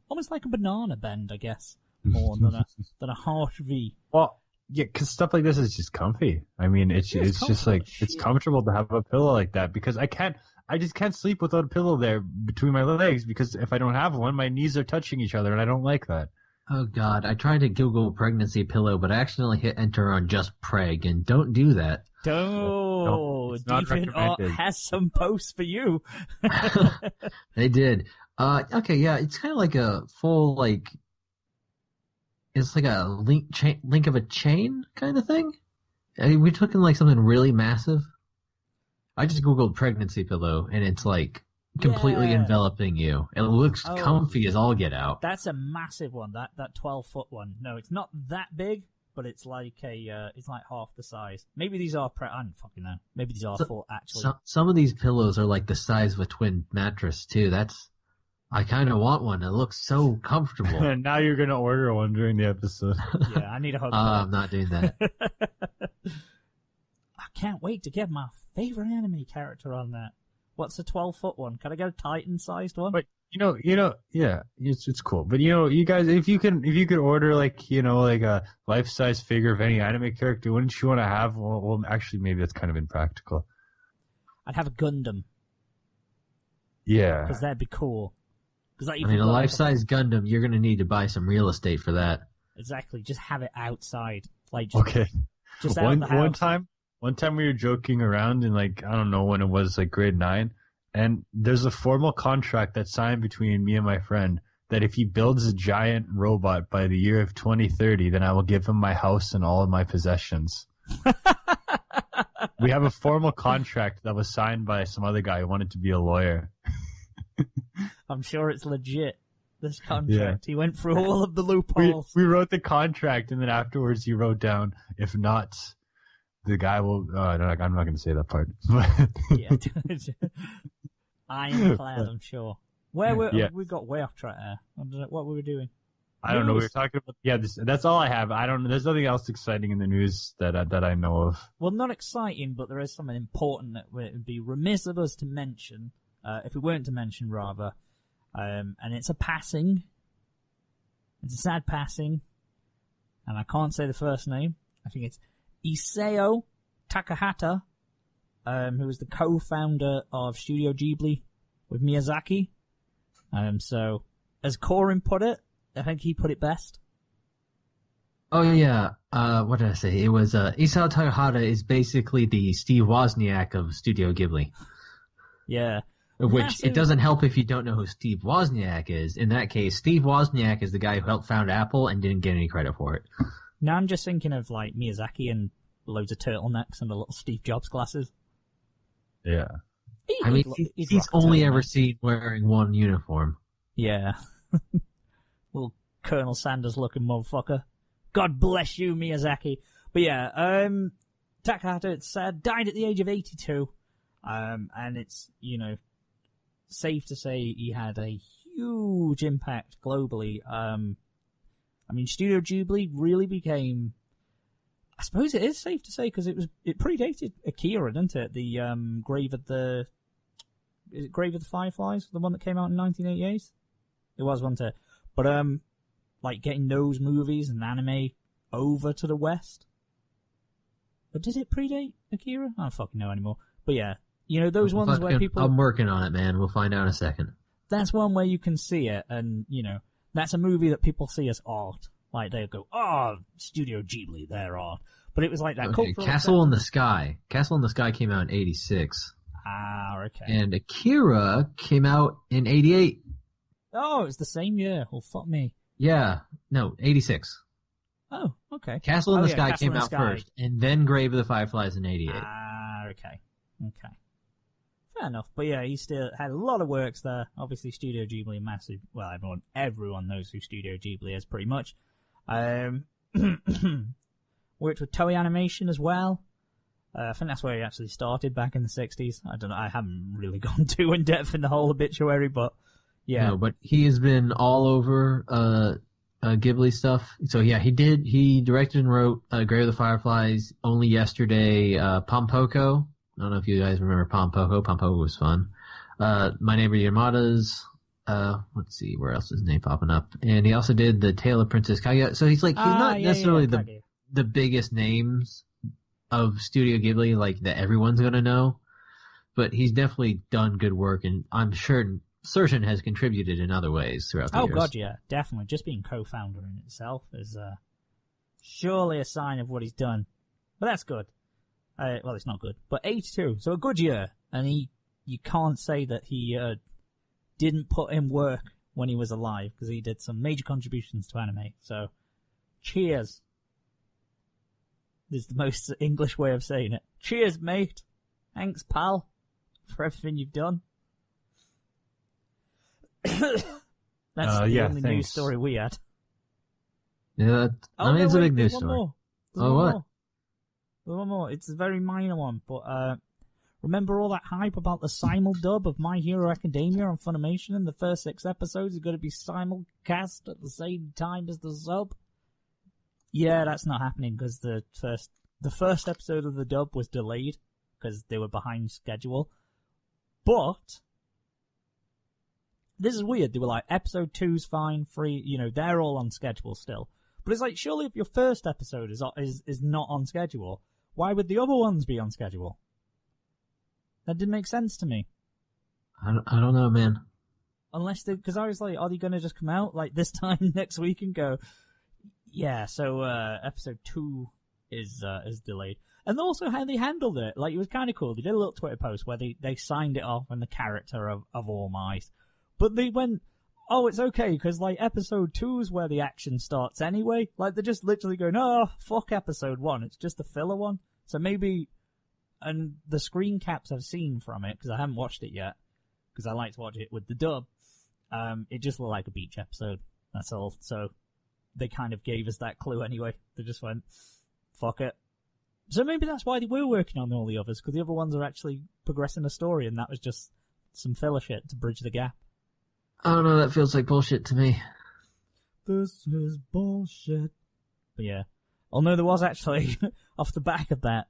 almost like a banana bend, I guess, more than a harsh V. Well. Yeah, because stuff like this is just comfy. I mean, it's just like, it's comfortable to have a pillow like that, because I just can't sleep without a pillow there between my legs, because if I don't have one, my knees are touching each other, and I don't like that. Oh God, I tried to Google pregnancy pillow, but I accidentally hit enter on just preg, and don't do that. Deviant Art has some posts for you. They did. Okay, yeah, it's kind of like a full, like, it's like a link of a chain kind of thing. I mean, we're talking like something really massive. I just Googled pregnancy pillow, and it's like completely enveloping you. It looks comfy as all get out. That's a massive one. That 12-foot one. No, it's not that big, but it's like it's like half the size. Maybe these are I don't fucking know. Maybe these are full actually. Some of these pillows are like the size of a twin mattress too. I kind of want one. It looks so comfortable. And now you're going to order one during the episode. Yeah, I need a hug. I'm not doing that. I can't wait to get my favorite anime character on that. What's a 12-foot one? Can I get a Titan-sized one? But yeah, it's cool. But you guys, if you could order like a life-size figure of any anime character, wouldn't you want to have? Well, actually, maybe that's kind of impractical. I'd have a Gundam. Yeah, because that'd be cool. I mean, a life-size Gundam, you're going to need to buy some real estate for that. Exactly. Just have it outside. Just out the house. One time we were joking around in, like, I don't know when it was, like grade 9, and there's a formal contract that's signed between me and my friend that if he builds a giant robot by the year of 2030, then I will give him my house and all of my possessions. We have a formal contract that was signed by some other guy who wanted to be a lawyer. I'm sure it's legit, this contract. Yeah. He went through all of the loopholes. We wrote the contract, and then afterwards he wrote down, if not, the guy will... I'm not going to say that part. Yeah. Ironclad, I'm sure. We got way off track there. What were we doing? I don't know. We were talking about... Yeah, that's all I have. I don't know. There's nothing else exciting in the news that I know of. Well, not exciting, but there is something important that would be remiss of us to mention. If we weren't to mention, rather. And it's a passing. It's a sad passing. And I can't say the first name. I think it's Isao Takahata. who was the co-founder of Studio Ghibli with Miyazaki. So, as Coryn put it, I think he put it best. Oh yeah, what did I say? It was Isao Takahata is basically the Steve Wozniak of Studio Ghibli. Yeah. Which it doesn't help if you don't know who Steve Wozniak is. In that case, Steve Wozniak is the guy who helped found Apple and didn't get any credit for it. Now I'm just thinking of like Miyazaki and loads of turtlenecks and the little Steve Jobs glasses. Yeah. He's only ever seen wearing one uniform. Yeah. Little Colonel Sanders looking motherfucker. God bless you, Miyazaki. But yeah, Takahata, it's died at the age of 82. And it's, safe to say he had a huge impact globally. Studio Ghibli really became, I suppose it is safe to say, because it predated Akira, didn't it? The Grave of the Fireflies, the one that came out in 1988? It was, wasn't it? But getting those movies and anime over to the West. But did it predate Akira? I don't fucking know anymore. But yeah, those ones where people... I'm working on it, man. We'll find out in a second. That's one where you can see it, and, that's a movie that people see as art. Like, they'll go, oh, Studio Ghibli, they're art. But it was like that cultural... Castle in the Sky. Castle in the Sky came out in 86. Ah, okay. And Akira came out in 88. Oh, it's the same year. Well, fuck me. Yeah. No, 86. Oh, okay. Castle in the Sky came out first, and then Grave of the Fireflies in 88. Ah, okay. Okay. Fair enough. But yeah, he still had a lot of works there. Obviously, Studio Ghibli, massive. Well, everyone knows who Studio Ghibli is, pretty much. Worked with Toei Animation as well. I think that's where he actually started back in the 60s. I don't know. I haven't really gone too in depth in the whole obituary, but yeah. No, but he has been all over Ghibli stuff. So yeah, he directed and wrote Grave of the Fireflies, Only Yesterday, Pompoko. I don't know if you guys remember Pompoko. Pompoko was fun. My Neighbor Yamada's, let's see, where else is his name popping up? And he also did The Tale of Princess Kaguya. So he's not necessarily the biggest names of Studio Ghibli, that everyone's gonna know. But he's definitely done good work, and I'm certain has contributed in other ways throughout the years. Oh god, yeah, definitely. Just being co-founder in itself is surely a sign of what he's done. But that's good. Well, it's not good, but 82, so a good year. And you can't say that he didn't put in work when he was alive, because he did some major contributions to anime. So, cheers. This is the most English way of saying it. Cheers, mate. Thanks, pal, for everything you've done. That's the only news story we had. Yeah, it's a big news story. What? There's one more. It's a very minor one, but remember all that hype about the simuldub of My Hero Academia on Funimation, and the first 6 episodes are going to be simulcast at the same time as the sub? Yeah, that's not happening because the first episode of the dub was delayed because they were behind schedule. But this is weird. They were like, episode 2's fine, 3, they're all on schedule still. But it's like, surely if your first episode is not on schedule, why would the other ones be on schedule? That didn't make sense to me. I don't know, man. Unless because I was like, are they going to just come out like this time next week and go, yeah, so episode 2 is delayed. And also how they handled it. Like, it was kind of cool. They did a little Twitter post where they signed it off on the character of All Might. But they went, oh, it's okay, because, episode 2 is where the action starts anyway. They're just literally going, oh, fuck episode 1. It's just a filler one. So maybe, and the screen caps I've seen from it, because I haven't watched it yet, because I like to watch it with the dub, it just looked like a beach episode. That's all. So they kind of gave us that clue anyway. They just went, fuck it. So maybe that's why they were working on all the others, because the other ones are actually progressing the story, and that was just some filler shit to bridge the gap. I don't know, that feels like bullshit to me. This is bullshit. But yeah. Although there was actually, off the back of that,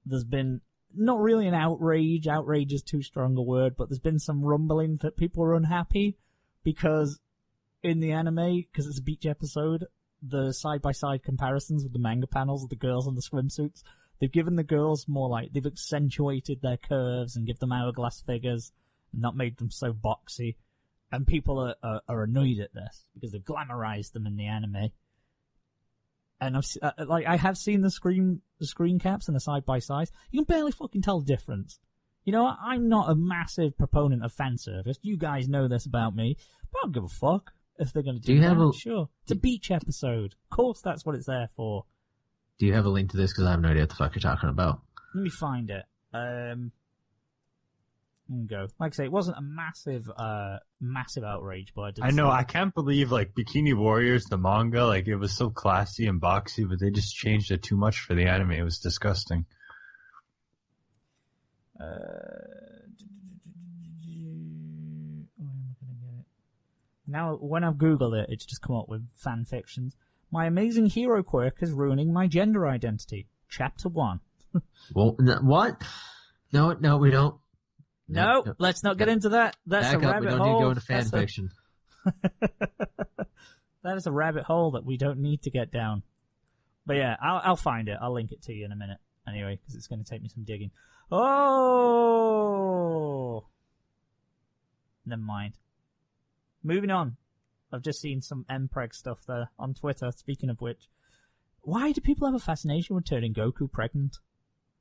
there's been not really an outrage. Outrage is too strong a word, but there's been some rumbling that people are unhappy because in the anime, because it's a beach episode, the side-by-side comparisons with the manga panels of the girls in the swimsuits, They've given the girls more like, they've accentuated their curves and give them hourglass figures and not made them so boxy. And people are annoyed at this because they've glamorized them in the anime. And I have seen the screen caps and the side by sides. You can barely fucking tell the difference. You know, I'm not a massive proponent of fan service. You guys know this about me, but I don't give a fuck if they're going to do that. Sure, it's a beach episode. Of course, that's what it's there for. Do you have a link to this? Because I have no idea what the fuck you're talking about. Let me find it. Go. Like I say, it wasn't a massive outrage, but I know. I can't believe like Bikini Warriors, the manga, like it was so classy and boxy, but they just changed it too much for the anime. It was disgusting. Now, when I've googled it, it's just come up with fan fictions. My amazing hero quirk is ruining my gender identity. Chapter 1. Well, what? No, we don't. No, let's not get into that. That's a rabbit hole. We don't need to go into fan fiction. That is a rabbit hole that we don't need to get down. But yeah, I'll find it. I'll link it to you in a minute. Anyway, because it's going to take me some digging. Oh! Never mind. Moving on. I've just seen some MPreg stuff there on Twitter, speaking of which. Why do people have a fascination with turning Goku pregnant?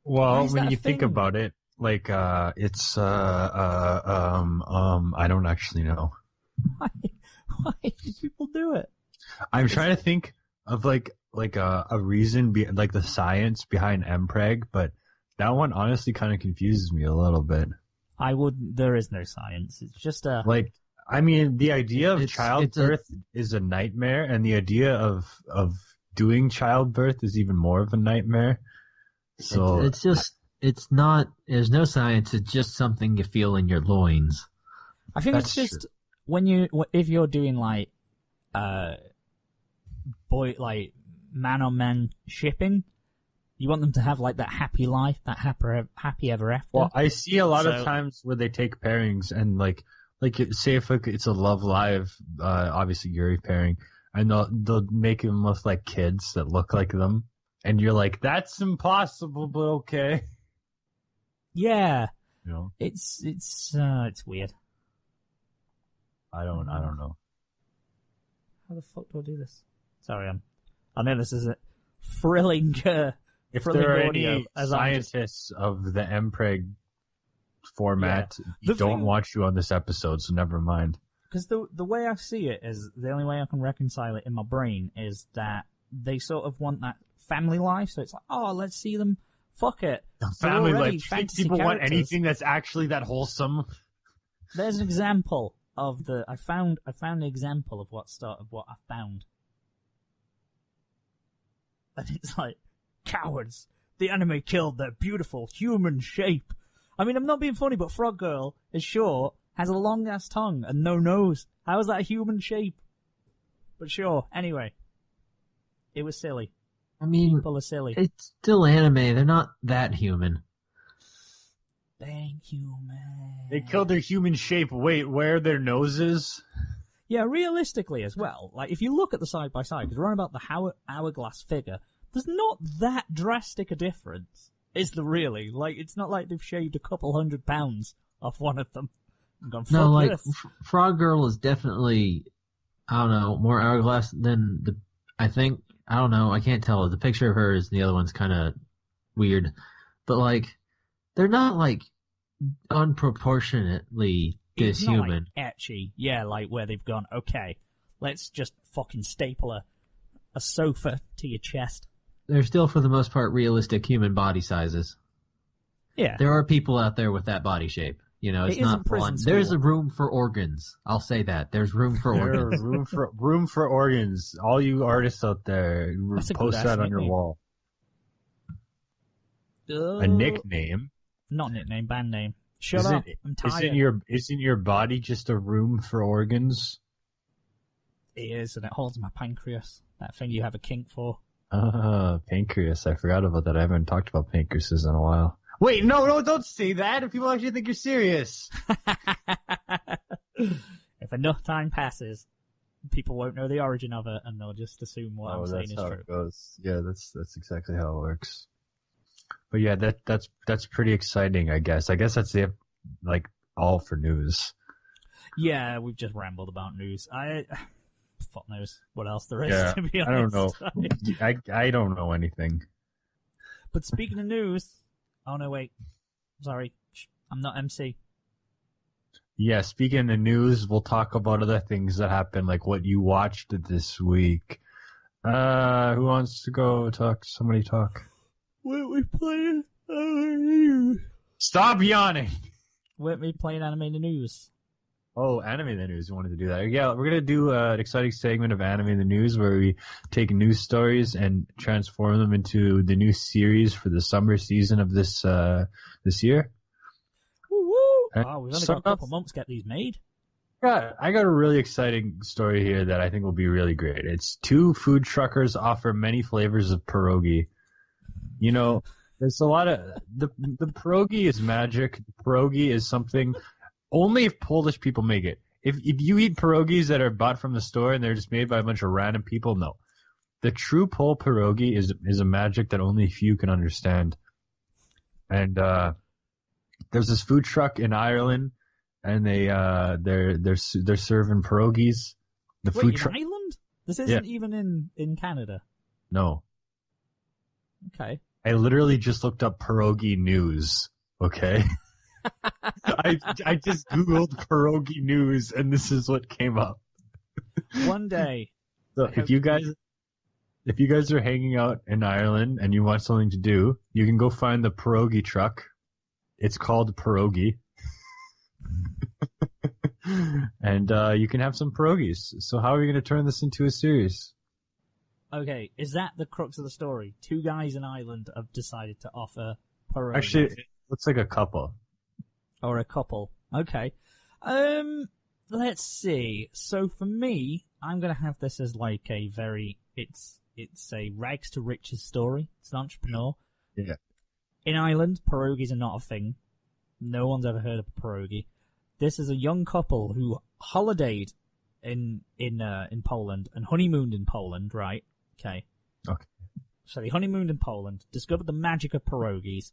Well, when you think about it, like, it's, I don't actually know. Why do people do it? I'm trying to think of, like a reason, like the science behind MPreg, but that one honestly kind of confuses me a little bit. There is no science. It's just a... Like, I mean, the idea of childbirth is a nightmare, and the idea of doing childbirth is even more of a nightmare. So it's not, there's no science, it's just something you feel in your loins. I think it's just if you're doing like, man on man shipping, you want them to have like that happy life, that happy ever after. Well, I see a lot of times where they take pairings and like say if it's a Love Live, obviously Yuri pairing, and they'll make them look like kids that look like them, and you're like, that's impossible, but okay. Yeah. You know? It's weird. I don't know. How the fuck do I do this? Sorry, I know this is a thrilling. If there are any scientists of the MPreg format, don't watch you on this episode, so never mind. Because the way I see it is, the only way I can reconcile it in my brain is that they sort of want that family life, so it's like, oh, let's see them, fuck it. Family life. Do you think people want anything that's actually that wholesome? There's an example of I found an example of what I found. And it's like, cowards! The anime killed their beautiful human shape. I mean, I'm not being funny, but Frog Girl is short, has a long-ass tongue, and no nose. How is that a human shape? But sure, anyway. It was silly. I mean, people are silly. It's still anime. They're not that human. Thank you, man. They killed their human shape. Wait, where are their noses? Yeah, realistically as well. Like, if you look at the side-by-side, because we're on about the hourglass figure, there's not that drastic a difference. Is there really? Like, it's not like they've shaved a couple £100 off one of them. And gone, no, like, Frog Girl is definitely, I don't know, more hourglass than I don't know, I can't tell. The picture of her is, the other one's kind of weird. But, like, they're not, like, unproportionately dishuman. It's not, like, etchy. Yeah, like, where they've gone, okay, let's just fucking staple a sofa to your chest. They're still, for the most part, realistic human body sizes. Yeah. There are people out there with that body shape. You know, it's not one. There's a room for organs. I'll say that. There's room for organs. room for organs. All you artists out there, post that on your wall. A nickname. Not nickname, band name. Shut up. I'm tired. Isn't your body just a room for organs? It is, and it holds my pancreas. That thing you have a kink for. Pancreas. I forgot about that. I haven't talked about pancreases in a while. Wait, no, don't say that. If people actually think you're serious. If enough time passes, people won't know the origin of it, and they'll just assume what I'm saying is true. It goes. Yeah, that's exactly how it works. But yeah, that's pretty exciting, I guess. I guess that's it, like, all for news. Yeah, we've just rambled about news. Fuck knows what else there is, Yeah, to be honest. I don't know. I don't know anything. But speaking of news... Oh, no, wait. Sorry. I'm not MC. Yeah, speaking of news, we'll talk about other things that happened, like what you watched this week. Who wants to go talk? Somebody talk. Weren't we playing anime news? Stop yawning! Weren't we playing anime news? Oh, anime in the news. You wanted to do that. Yeah, we're going to do an exciting segment of anime in the news where we take news stories and transform them into the new series for the summer season of this year. Woo-woo! Oh, we've only got a couple months to get these made. Yeah, I got a really exciting story here that I think will be really great. It's 2 food truckers offer many flavors of pierogi. You know, there's a lot of... The pierogi is magic. The pierogi is something... Only if Polish people make it. If you eat pierogies that are bought from the store and they're just made by a bunch of random people, no. The true Pole pierogi is a magic that only few can understand. And there's this food truck in Ireland, and they're serving pierogies. The Wait, food in truck. Ireland? This isn't even in Canada. No. Okay. I literally just looked up pierogi news. Okay. I just googled pierogi news and this is what came up. One day. So if you guys are hanging out in Ireland and you want something to do, you can go find the pierogi truck. It's called pierogi. And you can have some pierogies. So how are we going to turn this into a series? Okay, is that the crux of the story? 2 guys in Ireland have decided to offer pierogies. Actually, it looks like a couple. Or a couple. Okay. Let's see. So for me, I'm gonna have this as like a very, it's a rags to riches story. It's an entrepreneur. Yeah. In Ireland, pierogies are not a thing. No one's ever heard of a pierogi. This is a young couple who holidayed in Poland and honeymooned in Poland, right? Okay. Okay. So they honeymooned in Poland, discovered the magic of pierogies.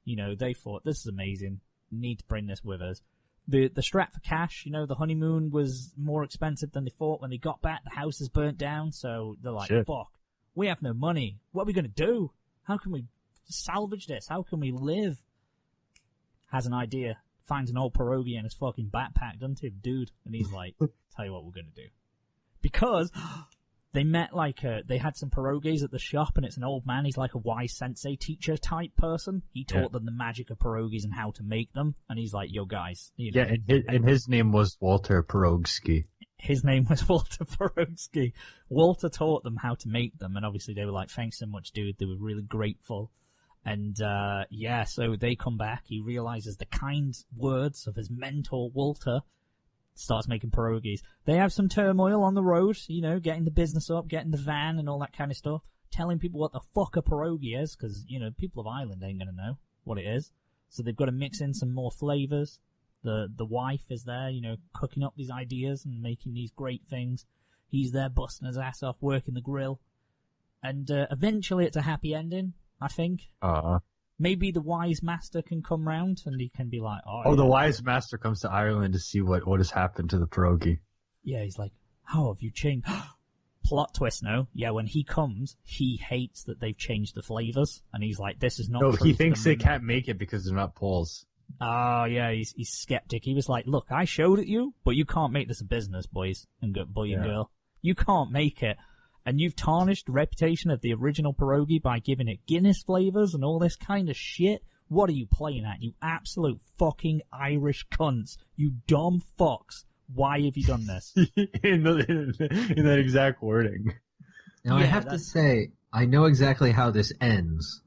You know, they thought, this is amazing. Need to bring this with us. The strat for cash, you know, the honeymoon was more expensive than they thought. When they got back, the house is burnt down, so they're like, Shit. Fuck, we have no money. What are we going to do? How can we salvage this? How can we live? Has an idea. Finds an old pierogi in his fucking backpack, doesn't he, dude? And he's like, tell you what we're going to do. Because they met they had some pierogies at the shop, and it's an old man. He's like a wise sensei teacher type person. He taught them the magic of pierogies and how to make them. And he's like, yo guys. You know, Yeah, and his name was Walter Pierogski. His name was Walter Pierogski. Walter taught them how to make them, and obviously they were like, thanks so much, dude. They were really grateful. And, so they come back. He realizes the kind words of his mentor, Walter, starts making pierogies. They have some turmoil on the road, you know, getting the business up, getting the van and all that kind of stuff, telling people what the fuck a pierogi is, because, you know, people of Ireland ain't going to know what it is. So they've got to mix in some more flavors. The wife is there, you know, cooking up these ideas and making these great things. He's there busting his ass off, working the grill. And eventually it's a happy ending, I think. Maybe the wise master can come round and he can be like, the wise master comes to Ireland to see what has happened to the pierogi. Yeah, he's like, how have you changed? Plot twist, no? Yeah, when he comes, he hates that they've changed the flavors, and he's like, this is not No, true he thinks they can't make it because they're not Poles. Oh, yeah, he's skeptic. He was like, look, I showed it you, but you can't make this a business, boys and girl. You can't make it. And you've tarnished the reputation of the original pierogi by giving it Guinness flavors and all this kind of shit. What are you playing at, you absolute fucking Irish cunts? You dumb fucks. Why have you done this? in that exact wording. Now, I have to say, I know exactly how this ends.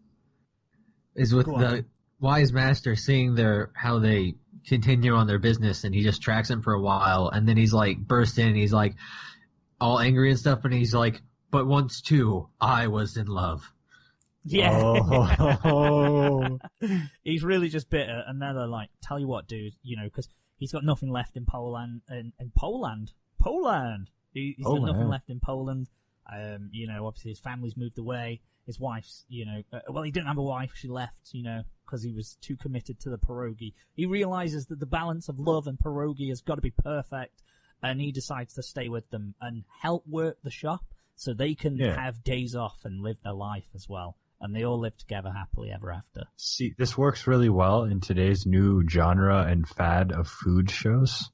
Is with the wise master seeing how they continue on their business, and he just tracks them for a while, and then he's like, bursts in, and he's like, all angry and stuff, and he's like, but once too, I was in love. Yeah. Oh. He's really just bitter, and then they're like, tell you what, dude, you know, because he's got nothing left in Poland. He's got nothing left in Poland. Obviously his family's moved away. His wife's, he didn't have a wife. She left, because he was too committed to the pierogi. He realizes that the balance of love and pierogi has got to be perfect, and he decides to stay with them and help work the shop so they can have days off and live their life as well. And they all live together happily ever after. See, this works really well in today's new genre and fad of food shows.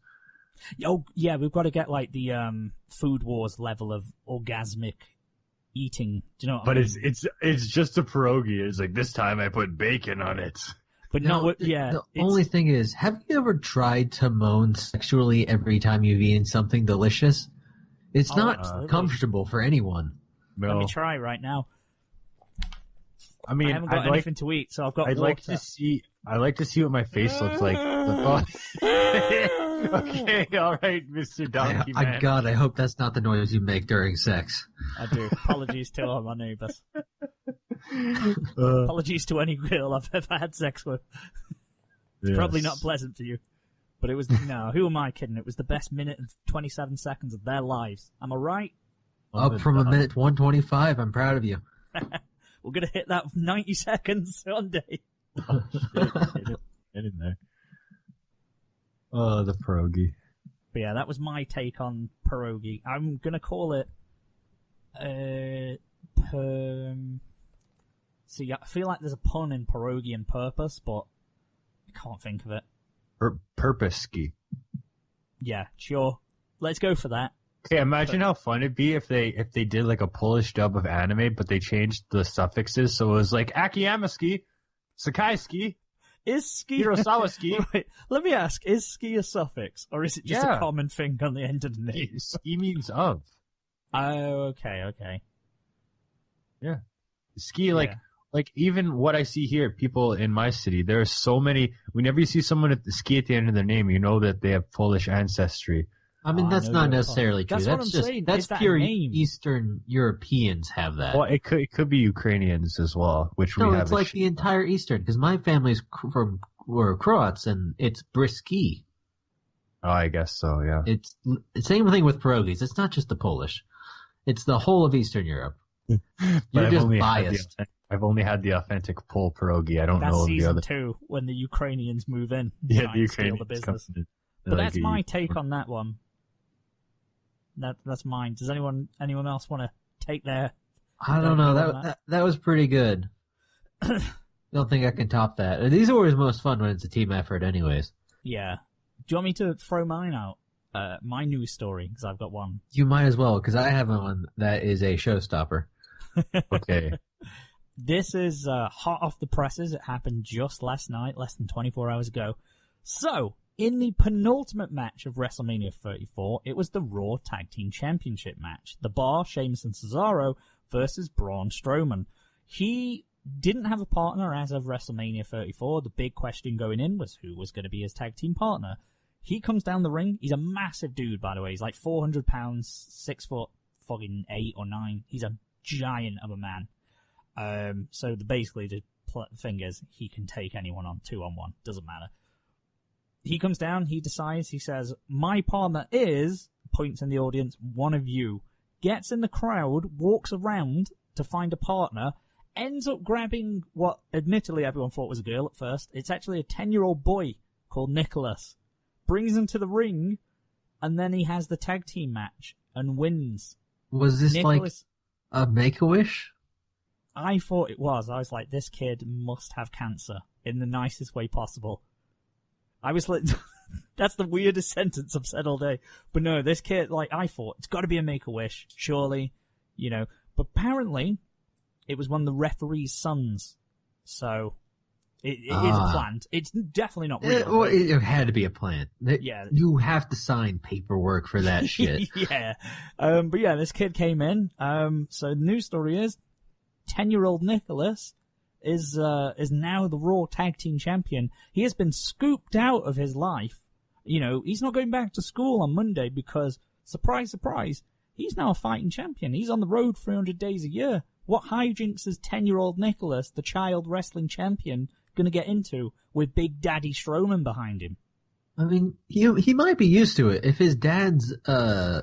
Oh, yeah, we've got to get, the Food Wars level of orgasmic eating. Do you know what I mean? It's just a pierogi. It's like, this time I put bacon on it. But the only thing is, have you ever tried to moan sexually every time you've eaten something delicious? It's not comfortable for anyone. No. Let me try right now. I mean, I haven't got anything to eat, so I've got water. I'd like to see what my face looks like. Okay, all right, Mr. Donkey Man. God, I hope that's not the noise you make during sex. I do. Apologies to all my neighbours. Apologies to any girl I've ever had sex with. It's probably not pleasant for you. But it was, who am I kidding? It was the best minute and 27 seconds of their lives. Am I right? Up from a minute 125. I'm proud of you. We're going to hit that 90 seconds one day. Oh, shit. Get in there. Oh, the pierogi. But yeah, that was my take on pierogi. I'm going to call it... See, I feel like there's a pun in pierogi and purpose, but I can't think of it. Purpose-ski. Yeah, sure. Let's go for that. Okay, imagine how fun it'd be if they did like a Polish dub of anime, but they changed the suffixes, so it was like Akiyama-ski, Sakai-ski, is ski Hirosawa-ski. Wait, let me ask, is ski a suffix, or is it just a common thing on the end of the name? Ski means of. Oh, okay. Yeah. Ski, like even what I see here, people in my city, there are so many, whenever you see someone at the ski at the end of their name, you know that they have Polish ancestry. I mean, that's not necessarily true. That's what I'm saying. That's pure Eastern Europeans have that. Well, it could be Ukrainians as well, which we have. No, it's like the entire Eastern, because my family's were Croats, and it's Briski. Oh, I guess so, yeah. It's the same thing with pierogies. It's not just the Polish. It's the whole of Eastern Europe. You're just biased. I've only had the authentic Pole pierogi. I don't know of the other. That's season 2, when the Ukrainians move in. Yeah, the Ukrainians steal the business. But that's my take on that one. That's mine. Does anyone else want to take their? I don't know. That was pretty good. Don't think I can top that. These are always most fun when it's a team effort, anyways. Yeah. Do you want me to throw mine out? My news story, because I've got one. You might as well, because I have one that is a showstopper. Okay. This is hot off the presses. It happened just last night, less than 24 hours ago. So, in the penultimate match of WrestleMania 34, it was the Raw Tag Team Championship match. The Bar, Sheamus and Cesaro versus Braun Strowman. He didn't have a partner as of WrestleMania 34. The big question going in was who was going to be his tag team partner. He comes down the ring. He's a massive dude, by the way. He's like 400 pounds, 6 foot, fucking 8 or 9. He's a giant of a man. So basically the thing is he can take anyone on 2-on-1. Doesn't matter. He comes down, he decides, he says, my partner is, points in the audience, one of you. Gets in the crowd, walks around to find a partner, ends up grabbing what admittedly everyone thought was a girl at first. It's actually a 10-year-old boy called Nicholas. Brings him to the ring, and then he has the tag team match and wins. Was this Nicholas, like a Make-A-Wish? I thought it was. I was like, this kid must have cancer in the nicest way possible. I was like, that's the weirdest sentence I've said all day. But no, this kid, I thought, it's got to be a Make-A-Wish, surely, But apparently, it was one of the referee's sons. So, it is planned. It's definitely not real. It had to be a plan. Yeah. You have to sign paperwork for that shit. Yeah. But yeah, this kid came in. So the news story is, 10-year-old Nicholas is now the Raw Tag Team Champion. He has been scooped out of his life. He's not going back to school on Monday because, surprise, surprise, he's now a fighting champion. He's on the road 300 days a year. What hijinks is 10-year-old Nicholas, the child wrestling champion, going to get into with Big Daddy Strowman behind him? I mean, he might be used to it. If his dad's, a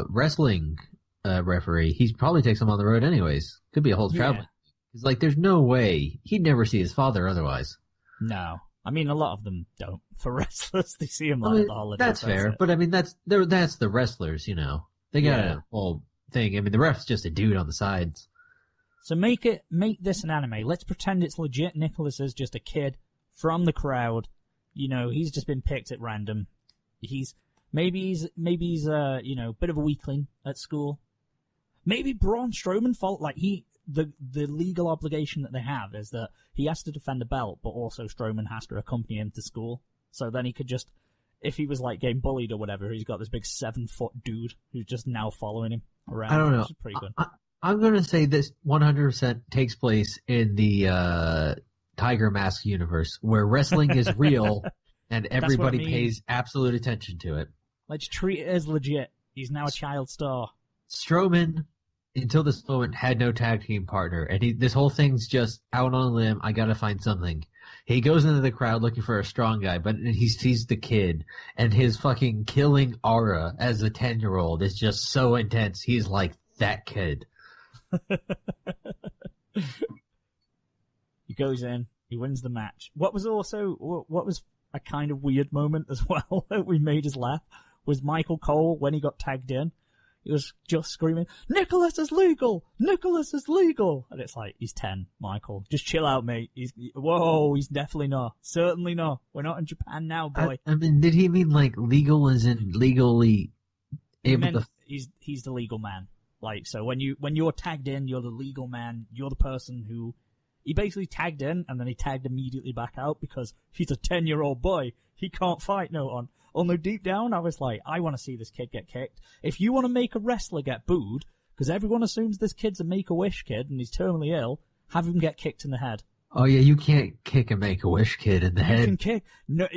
wrestling referee. He probably takes him on the road anyways. Could be a whole travel. It's like, there's no way. He'd never see his father otherwise. No. I mean, a lot of them don't. For wrestlers, they see him like the holidays. That's fair, but I mean, that's the wrestlers, you know. They got a whole thing. I mean, the ref's just a dude on the sides. So make this an anime. Let's pretend it's legit. Nicholas is just a kid from the crowd. You know, he's just been picked at random. Maybe he's you know, a bit of a weakling at school. Maybe Braun Strowman the legal obligation that they have is that he has to defend the belt, but also Strowman has to accompany him to school. So then he could just, if he was like getting bullied or whatever, he's got this big 7-foot dude who's just now following him around. I don't know. Which is pretty good. I'm gonna say this 100% takes place in the Tiger Mask universe, where wrestling is real and everybody pays absolute attention to it. Let's treat it as legit. He's now a child star. Strowman, until this moment, had no tag team partner, and this whole thing's just out on a limb. I gotta find something. He goes into the crowd looking for a strong guy, but he sees the kid, and his fucking killing aura as a 10-year-old is just so intense. He's like that kid. He goes in, he wins the match. What was a kind of weird moment as well that we made us laugh was Michael Cole when he got tagged in. He was just screaming, "Nicholas is legal! Nicholas is legal!" And it's like, he's 10, Michael. Just chill out, mate. He's definitely not. Certainly not. We're not in Japan now, boy. I mean, did he mean like legal as in legally able to... He's the legal man. Like, so when you're tagged in, you're the legal man. You're the person who... He basically tagged in, and then he tagged immediately back out because he's a 10-year-old boy. He can't fight no one. Although deep down, I was like, I want to see this kid get kicked. If you want to make a wrestler get booed, because everyone assumes this kid's a Make-A-Wish kid and he's terminally ill, have him get kicked in the head. Oh yeah, you can't kick a Make-A-Wish kid in the head. You can kick. No,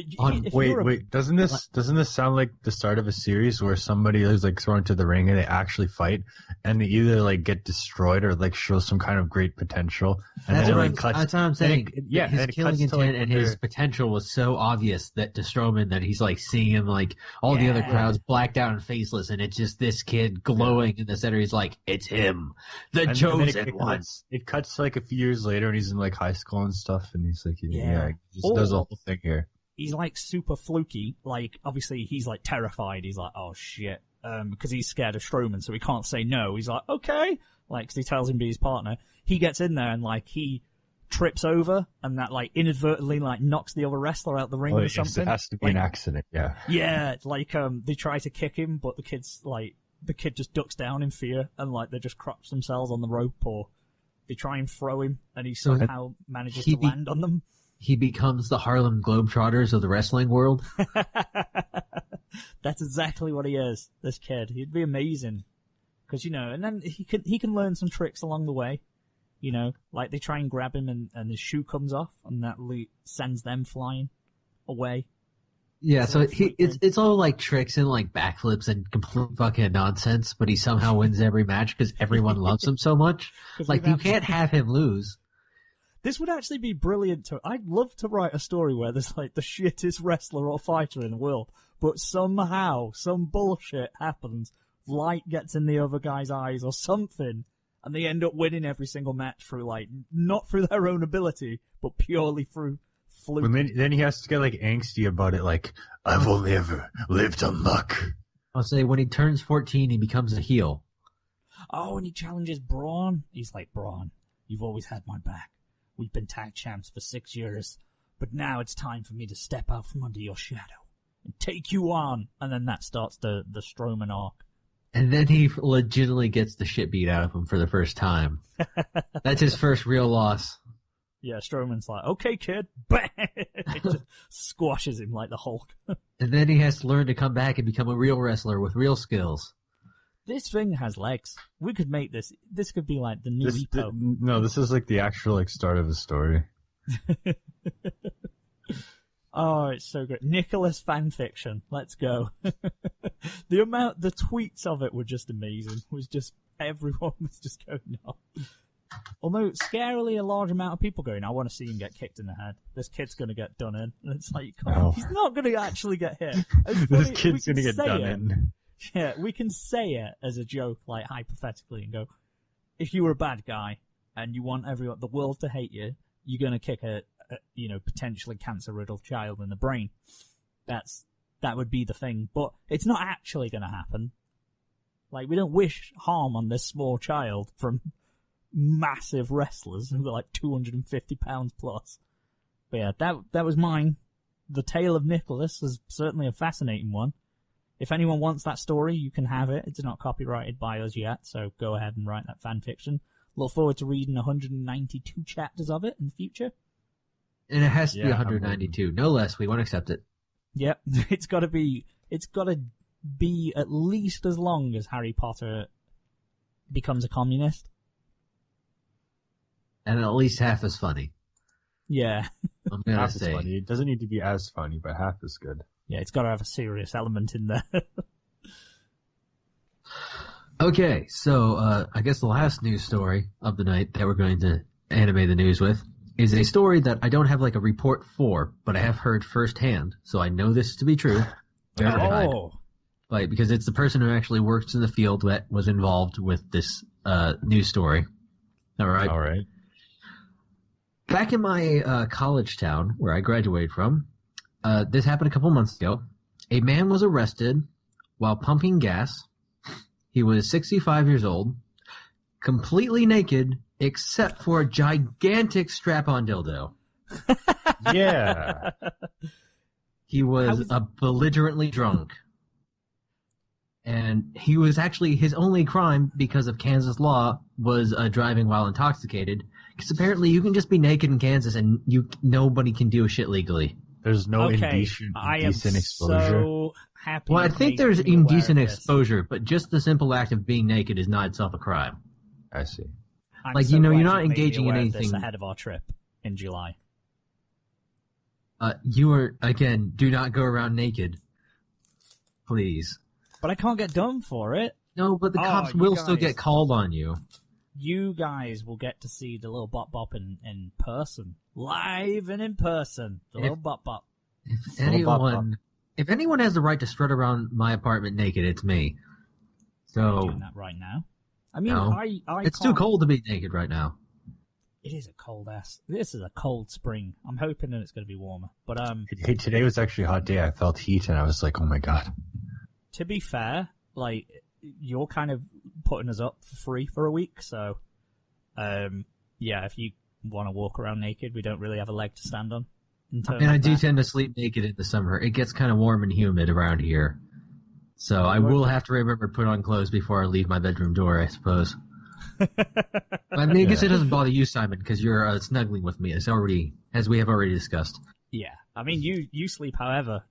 wait. Doesn't this sound like the start of a series where somebody is like thrown into the ring and they actually fight and they either like get destroyed or like show some kind of great potential? And that's, then that's what I'm saying. His killing intent and his potential. potential was so obvious that to Strowman that he's like seeing him like all the other crowds blacked out and faceless, and it's just this kid glowing in the center. He's like, it's him, the chosen one. It cuts like a few years later and he's in like high school and stuff, and he's like, he just does a whole thing here. He's like super fluky. Like, obviously he's like terrified. He's like, oh shit, because he's scared of Strowman, so he can't say no. He's like, okay, like, cause he tells him to be his partner. He gets in there and like he trips over and that like inadvertently like knocks the other wrestler out the ring or something. It has to be an accident, yeah. Yeah, like they try to kick him, but the kid just ducks down in fear and like they just crotch themselves on the rope, or they try and throw him, and he somehow manages to land on them. He becomes the Harlem Globetrotters of the wrestling world. That's exactly what he is, this kid. He'd be amazing. Because, you know, and then he can learn some tricks along the way. You know, like they try and grab him and his shoe comes off, and that sends them flying away. Yeah, so it's all like tricks and like backflips and complete fucking nonsense, but he somehow wins every match because everyone loves him so much. Like, you can't have him lose. This would actually be brilliant. I'd love to write a story where there's like the shittest wrestler or fighter in the world, but somehow some bullshit happens, light gets in the other guy's eyes or something, and they end up winning every single match through like, not through their own ability, but purely through fluke. Then he has to get like angsty about it, like, I've only ever lived on luck. I'll say when he turns 14, he becomes a heel. Oh, and he challenges Braun. He's like, Braun, you've always had my back. We've been tag champs for 6 years, but now it's time for me to step out from under your shadow and take you on. And then that starts the Strowman arc. And then he legitimately gets the shit beat out of him for the first time. That's his first real loss. Yeah, Strowman's like, okay, kid. Bang! It just squashes him like the Hulk. And then he has to learn to come back and become a real wrestler with real skills. This thing has legs. We could make this. This could be like the new Epo. No, this is like the actual like start of the story. Oh, it's so good. Nicholas fanfiction. Let's go. The tweets of it were just amazing. It was just, everyone was just going off. Although, scarily a large amount of people going, I want to see him get kicked in the head. This kid's going to get done in. And it's like, he's not going to actually get hit. This kid's going to get done in. Yeah, we can say it as a joke, like hypothetically, and go, if you were a bad guy and you want the world to hate you, you're gonna kick a potentially cancer-riddled child in the brain. That would be the thing, but it's not actually gonna happen. Like, we don't wish harm on this small child from massive wrestlers who are like 250 pounds plus. But yeah, that was mine. The Tale of Nipples is certainly a fascinating one. If anyone wants that story, you can have it. It's not copyrighted by us yet, so go ahead and write that fan fiction. Look forward to reading 192 chapters of it in the future. And it has to be 192, no less. We won't accept it. Yep, it's got to be at least as long as Harry Potter becomes a communist. And at least half as funny. Yeah. I'm gonna half say. As funny. It doesn't need to be as funny, but half as good. Yeah, it's got to have a serious element in there. Okay, so I guess the last news story of the night that we're going to animate the news with is a story that I don't have like a report for, but I have heard firsthand, so I know this to be true. Like, because it's the person who actually works in the field that was involved with this news story. All right. Back in my college town where I graduated from, this happened a couple months ago. A man was arrested while pumping gas. He was 65 years old, completely naked, except for a gigantic strap-on dildo. Yeah. He was belligerently drunk. And he was actually, his only crime, because of Kansas law, was driving while intoxicated. Because apparently you can just be naked in Kansas and nobody can do shit legally. There's no indecent exposure. So happy. Well, I think there's indecent exposure, but just the simple act of being naked is not itself a crime. I see. Like, you're not engaging in anything. Ahead of our trip in July. You are, again, do not go around naked. Please. But I can't get done for it. No, but the cops will still get called on you. You guys will get to see the little bop bop in person. Live and in person. The little bop bop. If anyone has the right to strut around my apartment naked, it's me. So. Are you doing that right now? I mean, no. It's too cold to be naked right now. It is a cold ass. This is a cold spring. I'm hoping that it's going to be warmer. But Hey, today was actually a hot day. I felt heat and I was like, oh my god. To be fair, like, you're kind of putting us up for free for a week, so yeah, if you want to walk around naked, we don't really have a leg to stand on. And I do tend to sleep naked in the summer. It gets kind of warm and humid around here. So I will have to remember to put on clothes before I leave my bedroom door, I suppose. I mean, I guess it doesn't bother you, Simon, because you're snuggling with me, as we have already discussed. Yeah, I mean, you sleep however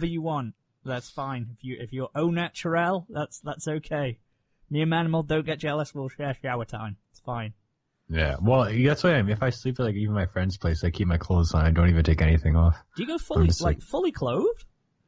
you want. That's fine. If you're au naturel, that's okay. Me and Manimal don't get jealous. We'll share shower time. It's fine. Yeah, well, that's what I mean. If I sleep at like even my friend's place, I keep my clothes on. I don't even take anything off. Do you go fully clothed?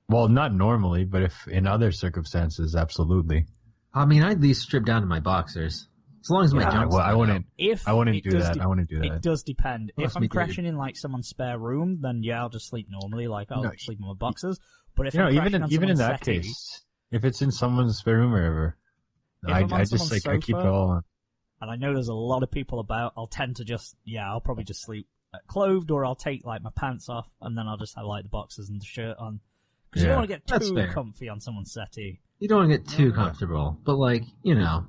Well, not normally, but if in other circumstances, absolutely. I mean, I'd at least strip down to my boxers. As long as my jump's I wouldn't do that. I wouldn't do that. It does depend. If I'm crashing in like someone's spare room, then yeah, I'll just sleep normally. Like I'll sleep in my boxers. But if I'm even in that case, if it's in someone's spare room or whatever, I just like sofa, I keep it all on. And I know there's a lot of people about. I'll tend to I'll probably just sleep clothed, or I'll take like my pants off and then I'll just have like the boxers and the shirt on. Because you don't want to get too comfy on someone's settee. You don't want to get too comfortable, but like,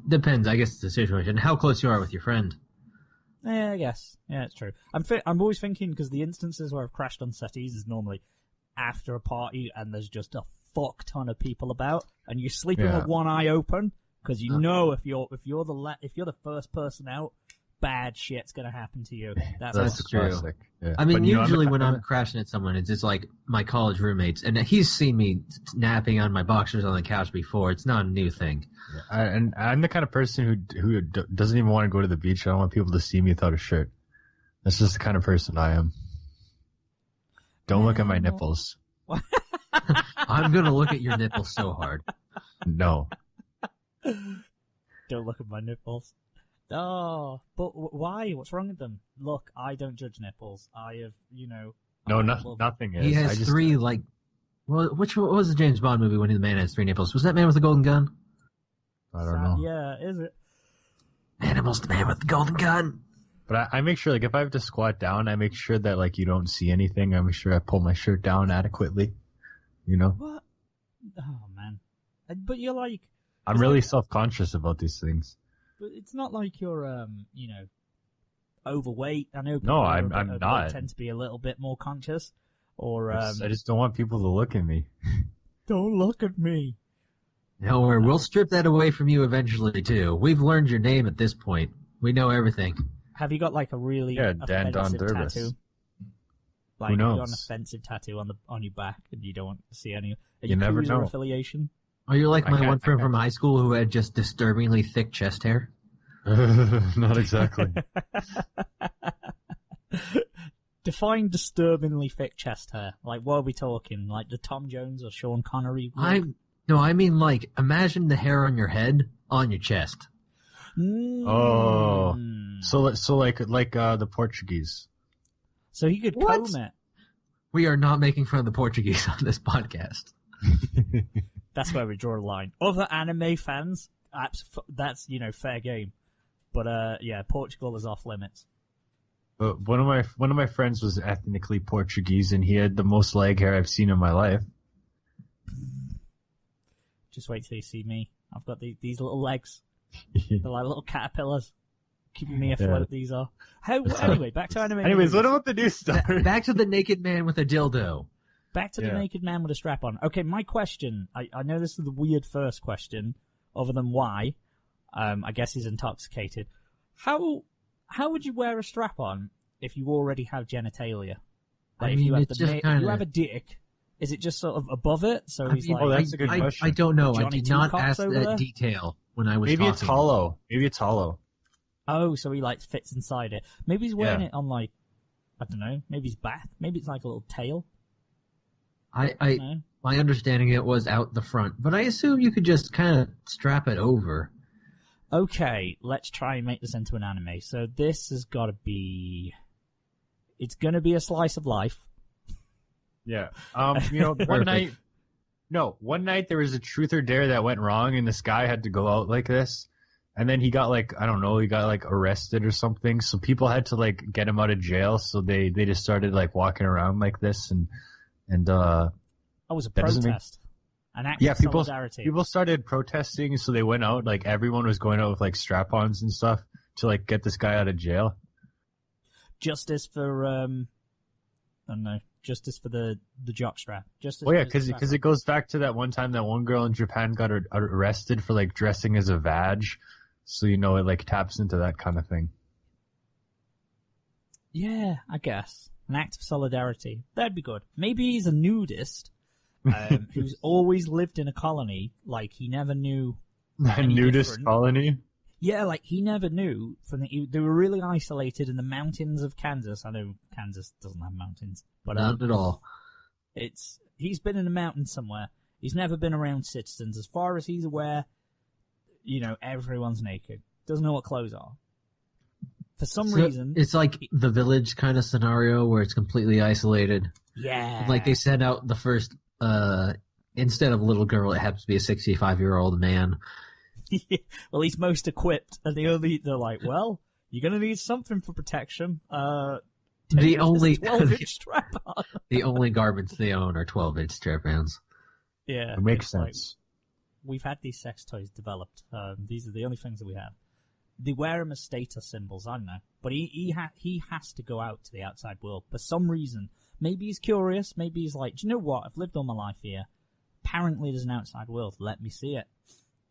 depends. I guess it's the situation. How close you are with your friend. Yeah, I guess. Yeah, it's true. I'm always thinking, because the instances where I've crashed on settees is normally after a party and there's just a fuck ton of people about, and you're sleeping with one eye open because you know if you're the first person out, bad shit's gonna happen to you. That's true. Classic. Yeah. I mean, usually when I'm crashing at someone, it's just like my college roommates, and he's seen me napping on my boxers on the couch before. It's not a new thing. Yeah, and I'm the kind of person who doesn't even want to go to the beach. I don't want people to see me without a shirt. That's just the kind of person I am. Don't look at my nipples. I'm gonna look at your nipples so hard. No. Don't look at my nipples. Oh, but why? What's wrong with them? Look, I don't judge nipples. I have, No, nothing is. He has three, like, Well, what was the James Bond movie when the man has 3 nipples? Was that Man with the Golden Gun? I don't know. Yeah, is it? Manimal's the man with the golden gun. But I make sure, like, if I have to squat down, I make sure that, like, you don't see anything. I make sure I pull my shirt down adequately. You know? What? Oh, man. But you're like... I'm really self-conscious about these things. But it's not like you're, you know, overweight. I know people No, who are I'm overweight not. tend to be a little bit more conscious. Or, I just don't want people to look at me. Don't look at me. No, we'll strip that away from you eventually, too. We've learned your name at this point. We know everything. Have you got like a really Dan Don offensive Durbis. tattoo? Like, Who knows? you got an offensive tattoo on your back and you don't want to see any... You never know. affiliation? Oh, you're like my one friend from high school who had just disturbingly thick chest hair? Not exactly. Define disturbingly thick chest hair. Like, what are we talking? Like the Tom Jones or Sean Connery? I mean, like, imagine the hair on your head on your chest. Oh, so like the Portuguese. So he could comb it. We are not making fun of the Portuguese on this podcast. That's where we draw the line. Other anime fans, that's fair game. But yeah, Portugal is off limits. But one of my friends was ethnically Portuguese, and he had the most leg hair I've seen in my life. Just wait till you see me. I've got these little legs. They're like little caterpillars. Keeping me afloat, these are. Anyway, back to anime. Anyways, what about the new stuff? Back to the naked man with a dildo. Back to the naked man with a strap on. Okay, my question, I know this is the weird first question, other than why. I guess he's intoxicated. How would you wear a strap on if you already have genitalia? Like, if you have a dick, is it just sort of above it? So he's like, that's a good question. I don't know. Johnny I did not ask over that there? detail when I was Maybe talking. it's hollow. Oh, so he like fits inside it. Maybe he's wearing it on like, I don't know, maybe his back. Maybe it's like a little tail. My understanding it was out the front, but I assume you could just kind of strap it over. Okay, let's try and make this into an anime. So this has got to be... It's going to be a slice of life. Yeah. One night there was a truth or dare that went wrong, and this guy had to go out like this. And then he got arrested or something. So people had to get him out of jail. So they just started walking around like this and That was a protest. An act of solidarity. People started protesting, so they went out. Everyone was going out with strap-ons and stuff to get this guy out of jail. Justice for I don't know. Justice for the jockstrap. Because it goes back to that one time that one girl in Japan got arrested for dressing as a vag. So it taps into that kind of thing. Yeah, I guess an act of solidarity. That'd be good. Maybe he's a nudist. Who's always lived in a colony, he never knew. A nudist colony? Yeah, he never knew. They were really isolated in the mountains of Kansas. I know Kansas doesn't have mountains, but not at all. He's been in a mountain somewhere. He's never been around citizens. As far as he's aware, everyone's naked. Doesn't know what clothes are. For some reason, it's like the village kind of scenario where it's completely isolated. Yeah, they send out the first. Instead of a little girl, it happens to be a 65-year-old man. Well, he's most equipped, and they're like, well, you're gonna need something for protection. The only 12-inch strap-on. The only garments they own are 12-inch strap-ons. Yeah, it makes sense. We've had these sex toys developed. These are the only things that we have. They wear them as status symbols, I don't know. But he has to go out to the outside world for some reason. Maybe he's curious. Maybe he's like, do you know what? I've lived all my life here. Apparently there's an outside world. Let me see it.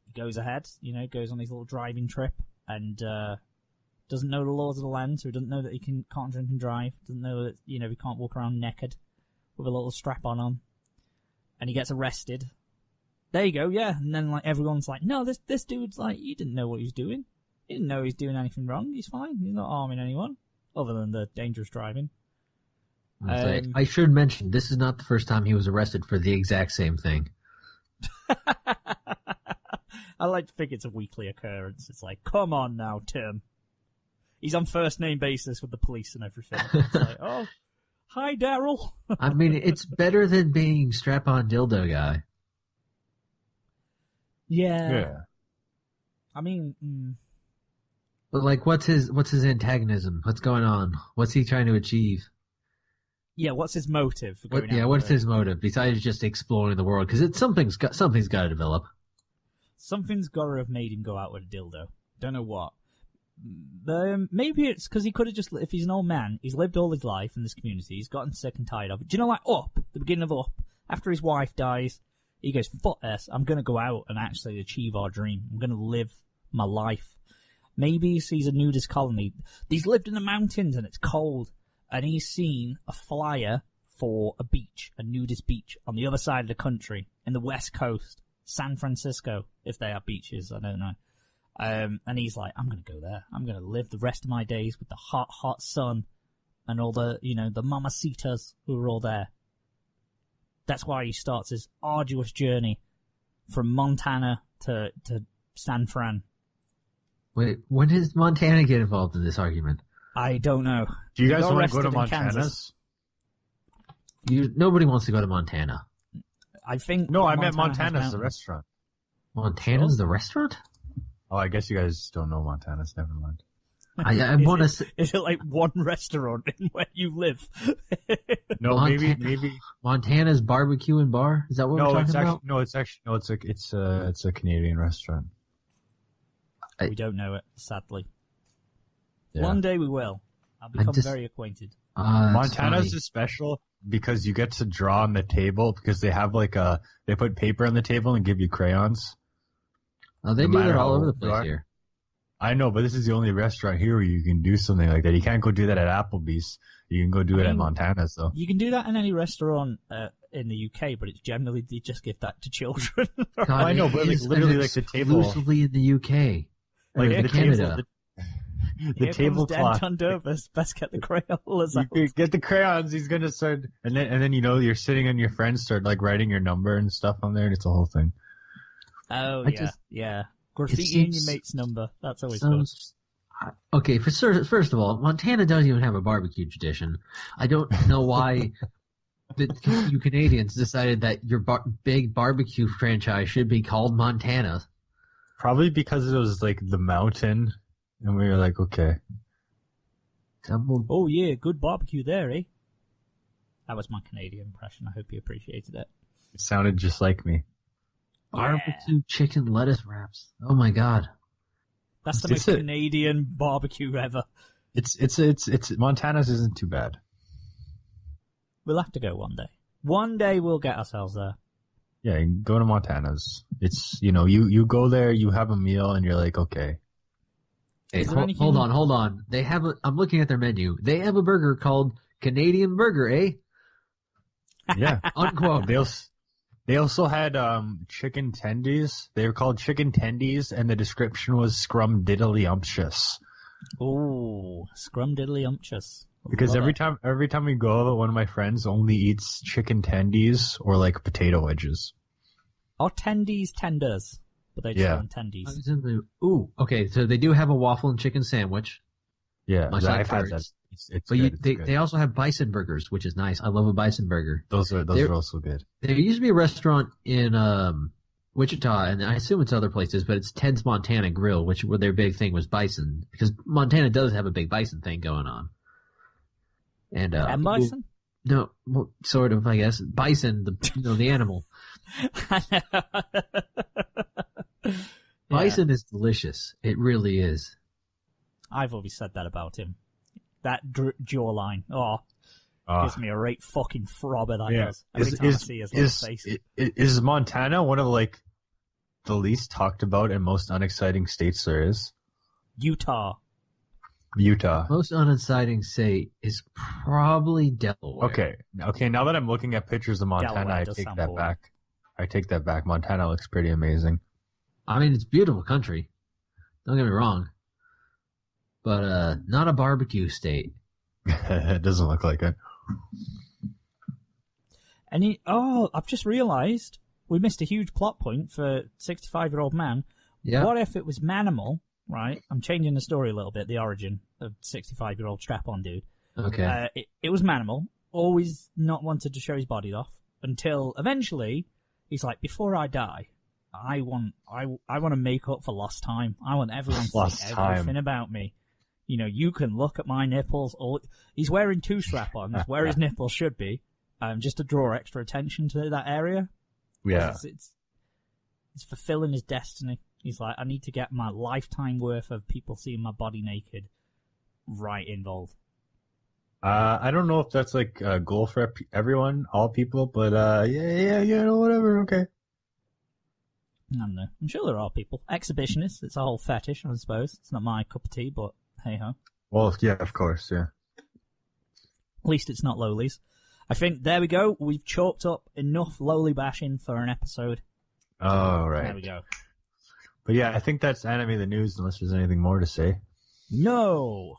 He goes ahead, goes on his little driving trip and doesn't know the laws of the land, so he doesn't know that he can't drink and drive. Doesn't know that, he can't walk around naked with a little strap-on. And he gets arrested. There you go, yeah. And then everyone's like, no, this dude's he didn't know what he was doing. He didn't know he was doing anything wrong. He's fine. He's not harming anyone, other than the dangerous driving. I should mention, this is not the first time he was arrested for the exact same thing. I like to think it's a weekly occurrence. It's come on now, Tim. He's on first name basis with the police and everything. It's Hi, Daryl. I mean, it's better than being strap-on dildo guy. Yeah. I mean, But like, what's his antagonism? What's going on? What's he trying to achieve? yeah. What's his motive? For going out What's there? his motive besides just exploring the world? Because something's got to develop. Something's got to have made him go out with a dildo. Don't know what. Maybe it's because he could have just, if he's an old man, he's lived all his life in this community, he's gotten sick and tired of it. Do you know, like Up, the beginning of Up, after his wife dies, he goes, fuck this, I'm going to go out and actually achieve our dream. I'm going to live my life. Maybe he sees a nudist colony. He's lived in the mountains and it's cold, and he's seen a flyer for a beach, a nudist beach, on the other side of the country, in the west coast, San Francisco, if they have beaches, I don't know. And he's like, I'm going to go there. I'm going to live the rest of my days with the hot, hot sun and all the, the mamacitas who are all there. That's why he starts his arduous journey from Montana to San Fran. Wait, when does Montana get involved in this argument? I don't know. Do you guys want to go to Montana's? Nobody wants to go to Montana. I think. No, I meant Montana's, the restaurant. Montana's the restaurant? Oh, I guess you guys don't know Montana's. Never mind. I want to. Is it like one restaurant in where you live? No, maybe Montana's Barbecue and Bar. Is that what we're talking about? No, it's a Canadian restaurant. We don't know it, sadly. Yeah. One day we will. I'll become very acquainted. Montana's is special because you get to draw on the table because they have they put paper on the table and give you crayons. Oh, they do it all over the place here. I know, but this is the only restaurant here where you can do something like that. You can't go do that at Applebee's. You can go do it at Montana's, though. You can do that in any restaurant in the UK, but it's generally they just give that to children. God, I know, but literally the table. Exclusively in the UK. Like in Canada. The tablecloth. Dan Tundovus. Best get the crayons out. You get the crayons. He's gonna start, and then you're sitting and your friends start writing your number and stuff on there, and it's a whole thing. Oh yeah. Graffiti in your mate's number. That's always good. Okay, first of all, Montana doesn't even have a barbecue tradition. I don't know why you Canadians decided that your big barbecue franchise should be called Montana. Probably because it was like the mountain, and we were like, okay. Oh yeah, good barbecue there, eh? That was my Canadian impression. I hope you appreciated it. It sounded just like me. Barbecue chicken lettuce wraps. Oh my god. That's the most Canadian barbecue ever. It's Montana's isn't too bad. We'll have to go one day. One day we'll get ourselves there. Yeah, you can go to Montana's. It's, you go there, you have a meal, and you're like, okay. Hey, hold on. I'm looking at their menu. They have a burger called Canadian Burger, eh? Yeah. Unquote. They also had chicken tendies. They were called chicken tendies, and the description was scrumdiddlyumptious. Ooh, scrumdiddlyumptious. Because every time we go, one of my friends only eats chicken tendies or potato wedges. Or tendies tenders, but they just call them tendies. Ooh, okay. So they do have a waffle and chicken sandwich. Yeah, I've had that. They also have bison burgers, which is nice. I love a bison burger. Those are also good. There used to be a restaurant in Wichita, and I assume it's other places, but it's Ted's Montana Grill, where their big thing was bison, because Montana does have a big bison thing going on. And bison? No, well, sort of, I guess. Bison, the animal. Bison is delicious. It really is. I've always said that about him. That jawline. Gives me a right fucking throbber that does. Every time I see his little face. Is Montana one of the least talked about and most unexciting states there is? Utah. Most unexciting state is probably Delaware. Okay. Now that I'm looking at pictures of Montana, I take that back. I take that back. Montana looks pretty amazing. I mean, it's a beautiful country. Don't get me wrong. But not a barbecue state. It doesn't look like it. And I've just realised we missed a huge plot point for 65-year-old man. Yeah. What if it was Manimal, right? I'm changing the story a little bit, the origin of 65-year-old strap-on dude. Okay. It was Manimal, always not wanted to show his body off until eventually he's like, before I die, I want to make up for lost time. I want everyone to see everything about me. You know, you can look at my nipples. He's wearing 2 strap-ons where his nipples should be, just to draw extra attention to that area. Yeah. It's fulfilling his destiny. He's like, I need to get my lifetime worth of people seeing my body naked right involved. I don't know if that's like a goal for everyone, all people, but whatever, okay. I don't know. I'm sure there are people. Exhibitionists, it's a whole fetish, I suppose. It's not my cup of tea, but hey-ho. Well, yeah, of course, yeah. At least it's not lolis. I think, there we go, we've chalked up enough loli bashing for an episode. Oh, right. There we go. But yeah, I think that's anime the news, unless there's anything more to say. No!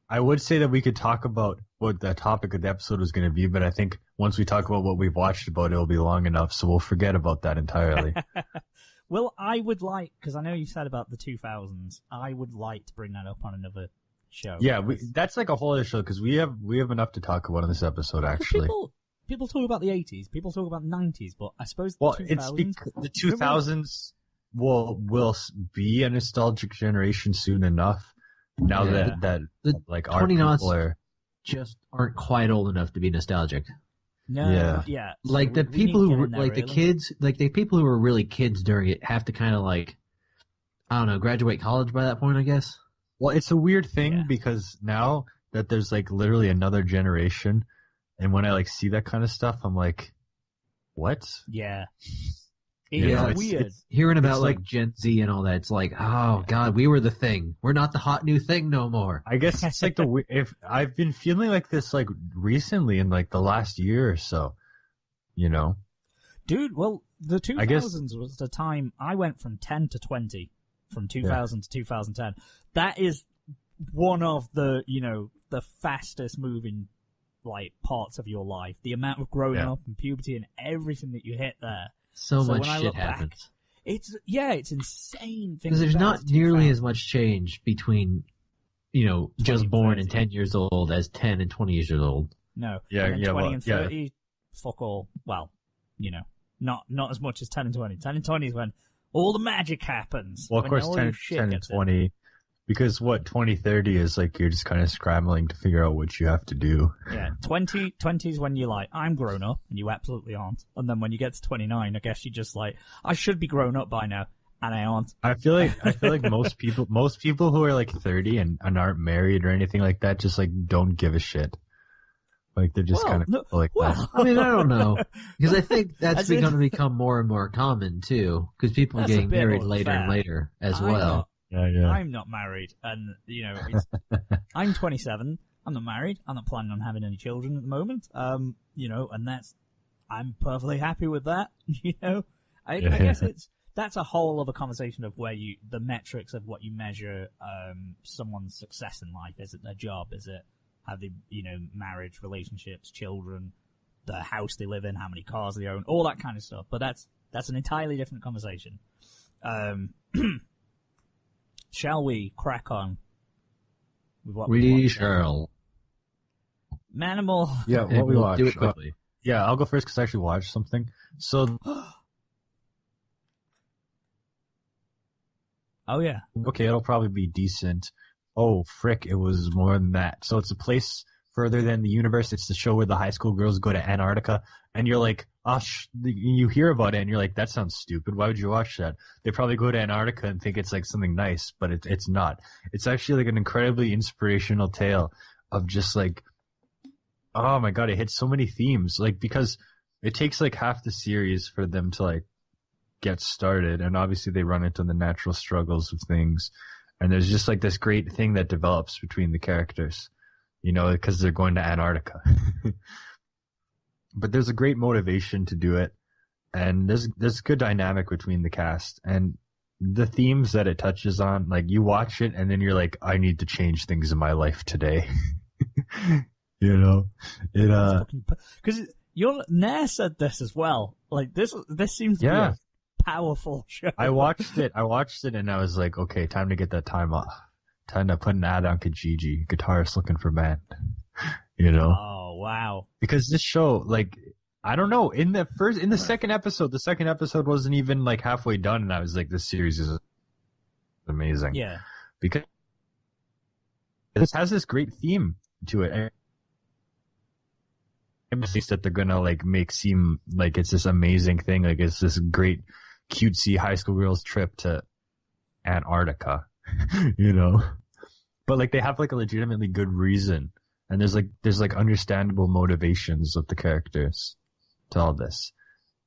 I would say that we could talk about what the topic of the episode was going to be, but I think once we talk about what we've watched about, it'll be long enough, so we'll forget about that entirely. Well, I would like, because I know you said about the 2000s, I would like to bring that up on another show. Yeah, that's like a whole other show, because we have enough to talk about in this episode, actually. People talk about the 80s, people talk about the 90s, but I suppose the 2000s... It's the 2000s will be a nostalgic generation soon enough. Now that like our people are just aren't quite old enough to be nostalgic. No, yeah. Like so the people who like the kids, like the people who were really kids during it have to kind of like, I don't know, graduate college by that point, I guess. Well, it's a weird thing because now that there's like literally another generation, and when I like see that kind of stuff, I'm like, what? Yeah. It's weird. It's hearing about like Gen Z and all that, it's like, oh god, we were the thing. We're not the hot new thing no more. I guess it's like if I've been feeling like this like recently in like the last year or so, you know. Dude, well, the 2000s was the time I went from 10 to 20, from 2000 to 2010. That is one of the, the fastest moving like parts of your life. The amount of growing up and puberty and everything that you hit there. So much shit happens. It's insane. Because there's not nearly as much change between, just born and 10 years old as 10 and 20 years old. No. Yeah, and 20 and 30, fuck all. Well, not as much as 10 and 20. 10 and 20 is when all the magic happens. Well, of course, 10 and 20. Because 2030 is like you're just kind of scrambling to figure out what you have to do. Yeah, 20 is when you're like, I'm grown up, and you absolutely aren't. And then when you get to 29, I guess you're just like, I should be grown up by now, and I aren't. I feel like most people who are like 30 and aren't married or anything like that just like don't give a shit. Like they're just kind of that. I mean, I don't know, because I think that's going to become more and more common too, because people are getting married later and later as well. Yeah. I'm not married, and I'm 27. I'm not married. I'm not planning on having any children at the moment. And I'm perfectly happy with that. I guess that's a whole other conversation of where the metrics of what you measure someone's success in life. Is it their job? Is it have they marriage, relationships, children, the house they live in, how many cars they own, all that kind of stuff. But that's an entirely different conversation. Shall we crack on with what we shall. Manimal. Yeah, what we watched. Do it quickly. Yeah, I'll go first because I actually watched something. So. Oh, yeah. Okay, it'll probably be decent. Oh, frick, it was more than that. So it's a place further than the universe. It's the show where the high school girls go to Antarctica, and you're like, you hear about it, and you're like, that sounds stupid. Why would you watch that? They probably go to Antarctica and think it's like something nice, but it's not. It's actually like an incredibly inspirational tale of just like, oh my god, it hits so many themes. Like, because it takes like half the series for them to like get started, and obviously they run into the natural struggles of things, and there's just like this great thing that develops between the characters, because they're going to Antarctica. But there's a great motivation to do it, and there's good dynamic between the cast, and the themes that it touches on, like you watch it and then you're like, I need to change things in my life today. Because Nair said this as well. Like this seems to be a powerful show. I watched it and I was like, okay, time to get that time off. Time to put an ad on Kijiji, guitarist looking for band. Oh, wow. Because this show, like, I don't know, in the second episode wasn't even like halfway done, and I was like, this series is amazing. Yeah. Because it has this great theme to it. And that they're gonna like make seem like it's this amazing thing, like it's this great cutesy high school girls trip to Antarctica, you know? But like they have like a legitimately good reason, and there's like understandable motivations of the characters to all this.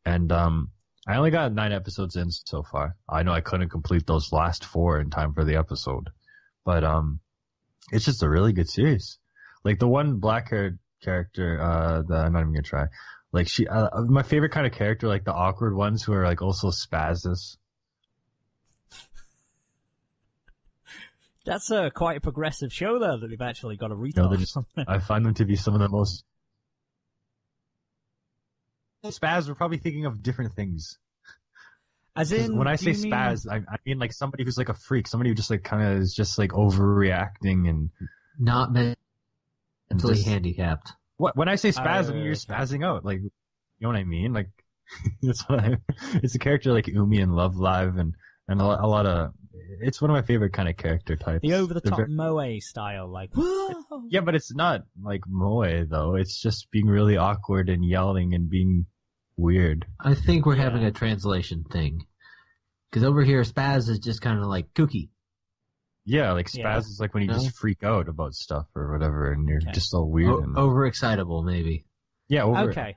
And I only got 9 episodes in so far. I know I couldn't complete those last 4 in time for the episode, but it's just a really good series. Like the one black-haired character that I'm not even gonna try. Like she, my favorite kind of character, like the awkward ones who are like also spazzes. That's quite a progressive show, though, that they've actually got a retard. I find them to be some of the most... Spaz, we're probably thinking of different things. As in, when I say spaz, I mean like somebody who's like a freak, somebody who just like kind of is just like overreacting and... Not mentally handicapped. What? When I say spaz, I mean you're spazzing out. Like, you know what I mean? Like, it's a character like Umi in Love Live and a lot of... It's one of my favorite kind of character types. The over-the-top moe style, like... Yeah, but it's not like moe, though. It's just being really awkward and yelling and being weird. I think we're having a translation thing. Because over here, spaz is just kind of like kooky. Yeah, like spaz is like when you just freak out about stuff or whatever, and you're just all weird. Overexcitable, maybe. Yeah, Okay.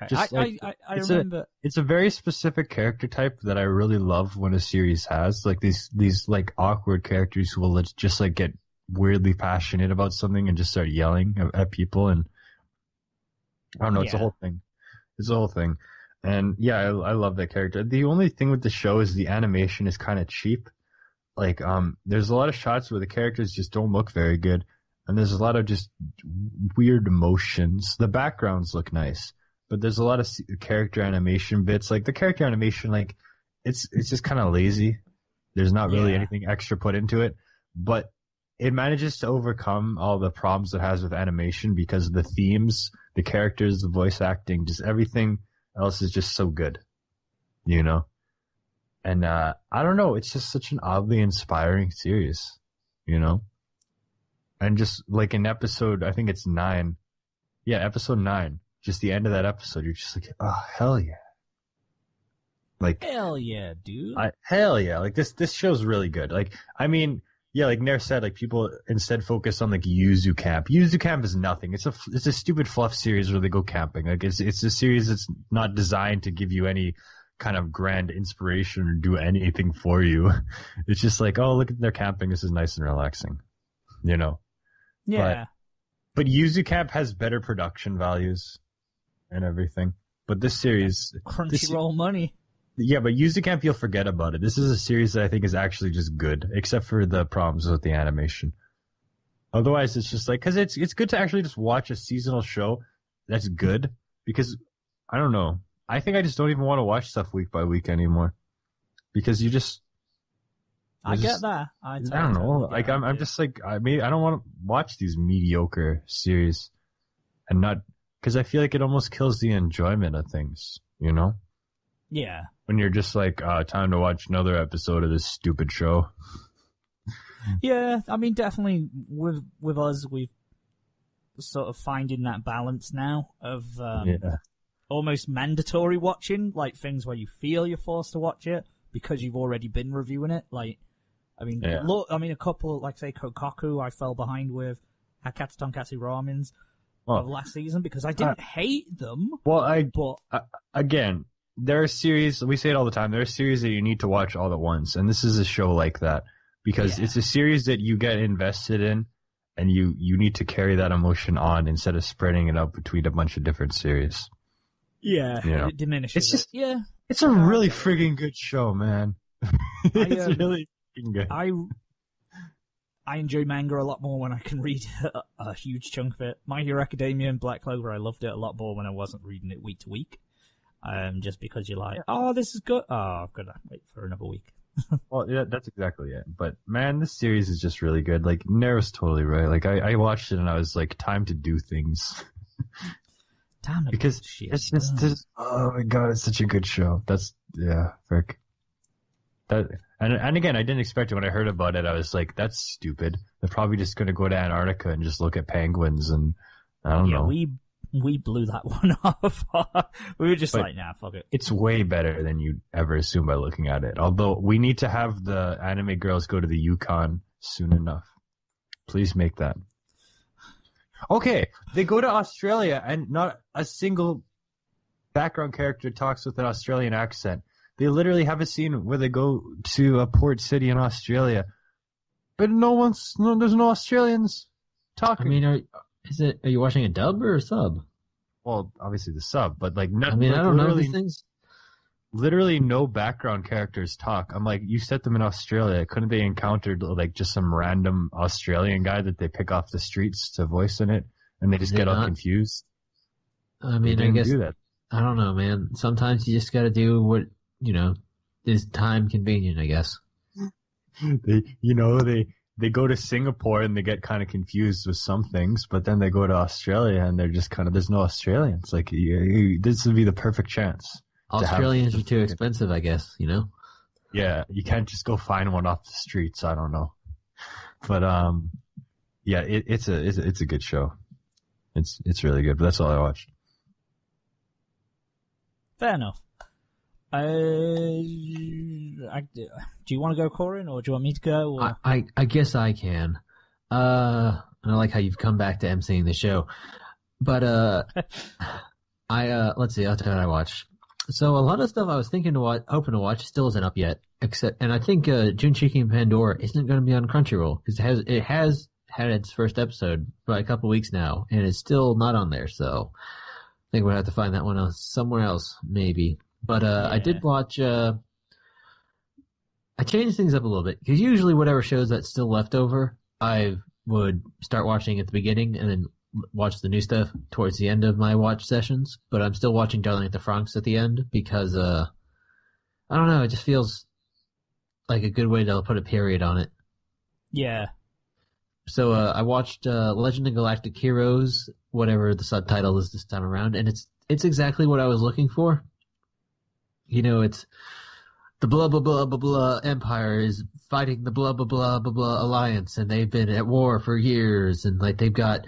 Just I remember. It's a very specific character type that I really love when a series has. Like these like awkward characters who will just like get weirdly passionate about something and just start yelling at people, and I don't know, it's a whole thing. It's a whole thing. And yeah, I love that character. The only thing with the show is the animation is kind of cheap. Like, there's a lot of shots where the characters just don't look very good, and there's a lot of just weird emotions. The backgrounds look nice, but there's a lot of character animation bits. Like, the character animation, like, it's just kind of lazy. There's not really anything extra put into it, but it manages to overcome all the problems it has with animation because of the themes, the characters, the voice acting, just everything else is just so good, you know? And I don't know, it's just such an oddly inspiring series, you know? And just like in episode, I think it's 9. Yeah, episode 9. Just the end of that episode, you're just like, oh, hell yeah. Like, hell yeah, dude. Hell yeah. Like this show's really good. Like, I mean, yeah, like Nair said, like people instead focus on like Yuzu Camp. Yuzu Camp is nothing. It's a stupid fluff series where they go camping. Like it's a series that's not designed to give you any kind of grand inspiration or do anything for you. It's just like, oh, look at their camping. This is nice and relaxing, you know? Yeah. But Yuzu Camp has better production values and everything. But this series... Crunchyroll money. Yeah, but Yuzu Camp, you'll forget about it. This is a series that I think is actually just good, except for the problems with the animation. Otherwise, it's just like... Because it's good to actually just watch a seasonal show that's good, because, I don't know, I think I just don't even want to watch stuff week by week anymore. Because you just... I get that. I don't know. Like I'm just like I don't want to watch these mediocre series, and not because I feel like it almost kills the enjoyment of things. You know? Yeah. When you're just like, time to watch another episode of this stupid show. Yeah, I mean, definitely with us, we've sort of finding that balance now of almost mandatory watching, like things where you feel you're forced to watch it because you've already been reviewing it, like. I mean, a couple, like, say, Kokaku, I fell behind with Hakatsu Tonkatsu Ramens of last season because I didn't hate them. Well, again, there are series, we say it all the time, there are series that you need to watch all at once, and this is a show like that because it's a series that you get invested in, and you need to carry that emotion on instead of spreading it out between a bunch of different series. Yeah, you know? It diminishes. It's a really friggin' good show, man. It's really good. I enjoy manga a lot more when I can read a huge chunk of it. My Hero Academia and Black Clover, I loved it a lot more when I wasn't reading it week to week. Just because you're like, oh, this is good. Oh, I've got to wait for another week. Well, yeah, that's exactly it. But man, this series is just really good. Like, Nair's totally right. Like, I watched it and I was like, time to do things. Damn the because bullshit. it's just this. Oh my god, it's such a good show. Frick. And again, I didn't expect it when I heard about it. I was like, that's stupid. They're probably just going to go to Antarctica and just look at penguins, and I don't know. We blew that one off. We were just like, nah, fuck it. It's way better than you'd ever assume by looking at it. Although we need to have the anime girls go to the Yukon soon enough. Please make that. Okay, they go to Australia and not a single background character talks with an Australian accent. They literally have a scene where they go to a port city in Australia, but there's no Australians talking. I mean, are you watching a dub or a sub? Well, obviously the sub, but like, I don't know these things. Literally no background characters talk. I'm like, you set them in Australia. Couldn't they encountered like just some random Australian guy that they pick off the streets to voice in it, and they just get all confused? I mean, I guess do that. I don't know, man. Sometimes you just got to do what is time convenient, I guess. They go to Singapore and they get kind of confused with some things, but then they go to Australia and they're just kind of, there's no Australians. Like, this would be the perfect chance. Australians are too expensive, I guess, Yeah, you can't just go find one off the streets. I don't know. But, yeah, it's a good show. It's really good, but that's all I watched. Fair enough. Do you want to go, Coryn, or do you want me to go? Or? I guess I can. I like how you've come back to emceeing the show. But let's see. I'll tell you what I watched. So a lot of stuff I was hoping to watch still isn't up yet. And I think Junchiki and Pandora isn't going to be on Crunchyroll because it has had its first episode for a couple weeks now, and it's still not on there. So I think we'll have to find that one somewhere else, maybe. But yeah. I did watch. I changed things up a little bit because usually whatever shows that's still left over, I would start watching at the beginning and then watch the new stuff towards the end of my watch sessions. But I'm still watching Darling at the Franxx at the end because I don't know. It just feels like a good way to put a period on it. Yeah. So I watched Legend of Galactic Heroes, whatever the subtitle is this time around, and it's exactly what I was looking for. It's the blah, blah, blah, blah, blah empire is fighting the blah, blah, blah, blah, blah alliance, and they've been at war for years, and like they've got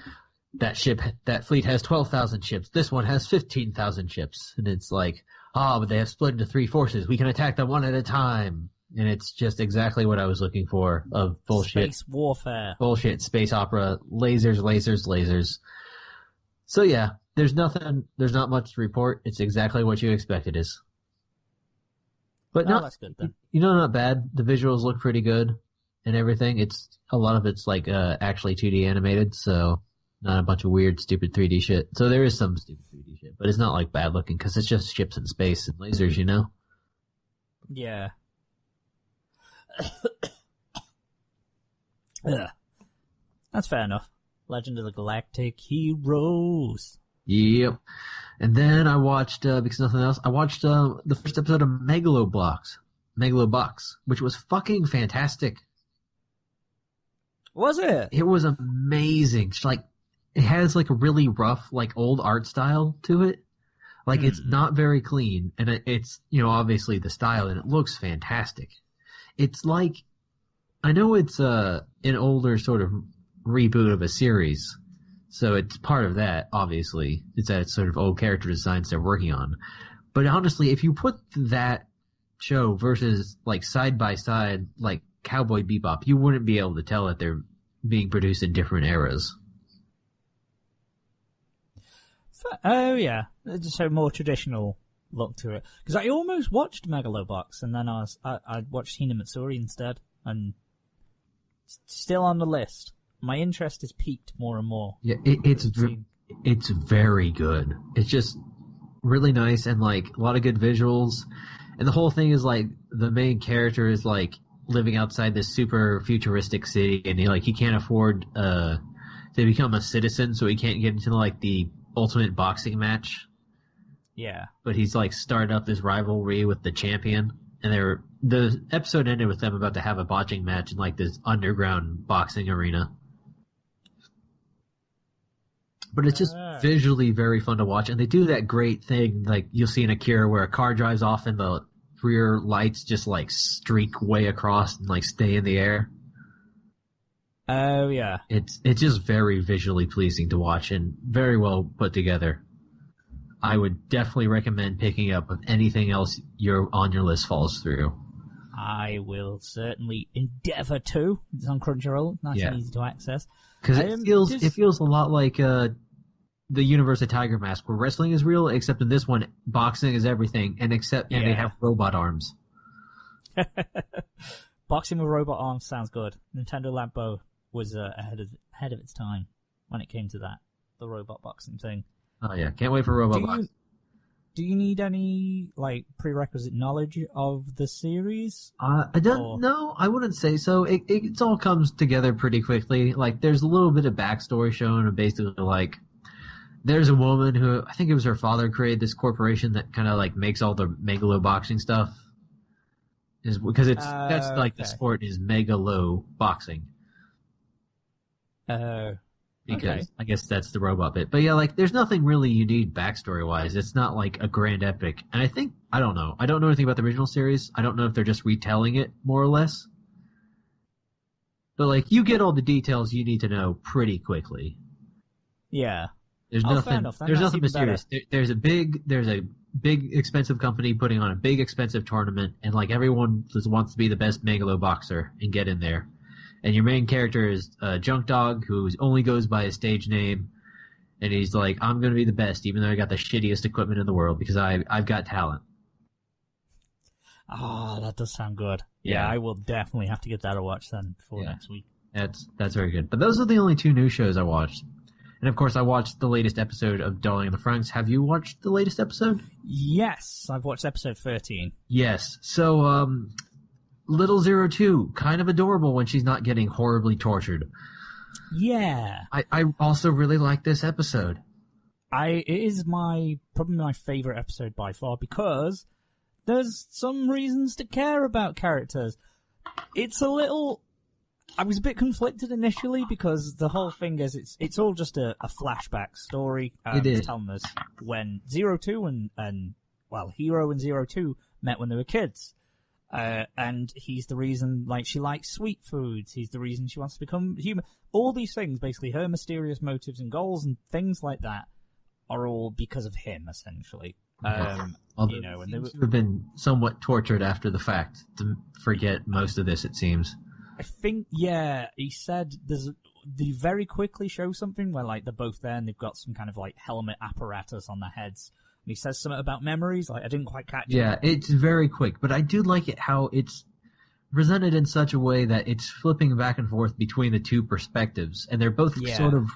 that fleet has 12,000 ships. This one has 15,000 ships. And it's like, but they have split into three forces. We can attack them one at a time. And it's just exactly what I was looking for of bullshit. Space warfare. Bullshit, space opera, lasers, lasers, lasers. So yeah, there's not much to report. It's exactly what you expect it is. But that's good then. Not bad. The visuals look pretty good and everything. A lot of it's like actually 2D animated, so not a bunch of weird, stupid 3D shit. So there is some stupid 3D shit, but it's not like bad looking because it's just ships in space and lasers, Yeah. That's fair enough. Legend of the Galactic Heroes. Yep. And then I watched, because nothing else, I watched the first episode of Megalobox, which was fucking fantastic. Was it? It was amazing. It has like a really rough, like old art style to it. Like it's not very clean, and it's, obviously the style, and it looks fantastic. It's like, I know it's an older sort of reboot of a series, so it's part of that, obviously. It's that sort of old character designs they're working on. But honestly, if you put that show versus, like, side by side, like Cowboy Bebop, you wouldn't be able to tell that they're being produced in different eras. Oh, yeah. Just a more traditional look to it. Because I almost watched Megalobox, and then I watched Hina Matsuri instead, and still on the list. My interest is peaked more and more. Yeah, it's very good. It's just really nice and like a lot of good visuals. And the whole thing is like the main character is like living outside this super futuristic city, and he can't afford to become a citizen, so he can't get into like the ultimate boxing match. Yeah. But he's like started up this rivalry with the champion, and the episode ended with them about to have a boxing match in like this underground boxing arena. But it's just visually very fun to watch, and they do that great thing like you'll see in Akira where a car drives off and the rear lights just like streak way across and like stay in the air. Oh yeah. It's just very visually pleasing to watch and very well put together. I would definitely recommend picking up if anything else on your list falls through. I will certainly endeavour to. It's on Crunchyroll, nice and easy to access. Because it feels a lot like the universe of Tiger Mask, where wrestling is real, except in this one, boxing is everything, and they have robot arms. Boxing with robot arms sounds good. Nintendo Lambo was ahead of its time when it came to that, the robot boxing thing. Oh yeah, can't wait for robot boxing. Do you need any prerequisite knowledge of the series? I don't know. I wouldn't say so. It all comes together pretty quickly. Like there's a little bit of backstory shown, and basically like there's a woman who I think it was her father created this corporation that kind of like makes all the megalo boxing stuff. Is because that's like the sport is megalo boxing. Because I guess that's the robot bit. But yeah, like, there's nothing really you need backstory-wise. It's not like a grand epic. And I don't know anything about the original series. I don't know if they're just retelling it, more or less. But, like, you get all the details you need to know pretty quickly. Yeah. There's nothing mysterious. There's a big expensive company putting on a big expensive tournament, and, like, everyone just wants to be the best megalo boxer and get in there. And your main character is Junk Dog, who only goes by his stage name. And he's like, I'm going to be the best, even though I got the shittiest equipment in the world, because I've got talent. Oh, that does sound good. Yeah, I will definitely have to get that a watch then before next week. That's very good. But those are the only 2 new shows I watched. And of course, I watched the latest episode of Darling in the Franxx. Have you watched the latest episode? Yes, I've watched episode 13. Yes. So, Little 02, kind of adorable when she's not getting horribly tortured. Yeah. I also really like this episode. It is probably my favorite episode by far because there's some reasons to care about characters. I was a bit conflicted initially because the whole thing is it's all just a flashback story. It is. It's telling us when 02 and Hero and 02 met when they were kids. And he's the reason, like, she likes sweet foods. He's the reason she wants to become human. All these things, basically, her mysterious motives and goals and things like that are all because of him, essentially. And they have been somewhat tortured after the fact to forget most of this, it seems. I think, he said they very quickly show something where, like, they're both there and they've got some kind of, like, helmet apparatus on their heads. He says something about memories. Like, I didn't quite catch it. Yeah, it's very quick, but I do like it how it's presented in such a way that it's flipping back and forth between the 2 perspectives, and they're both sort of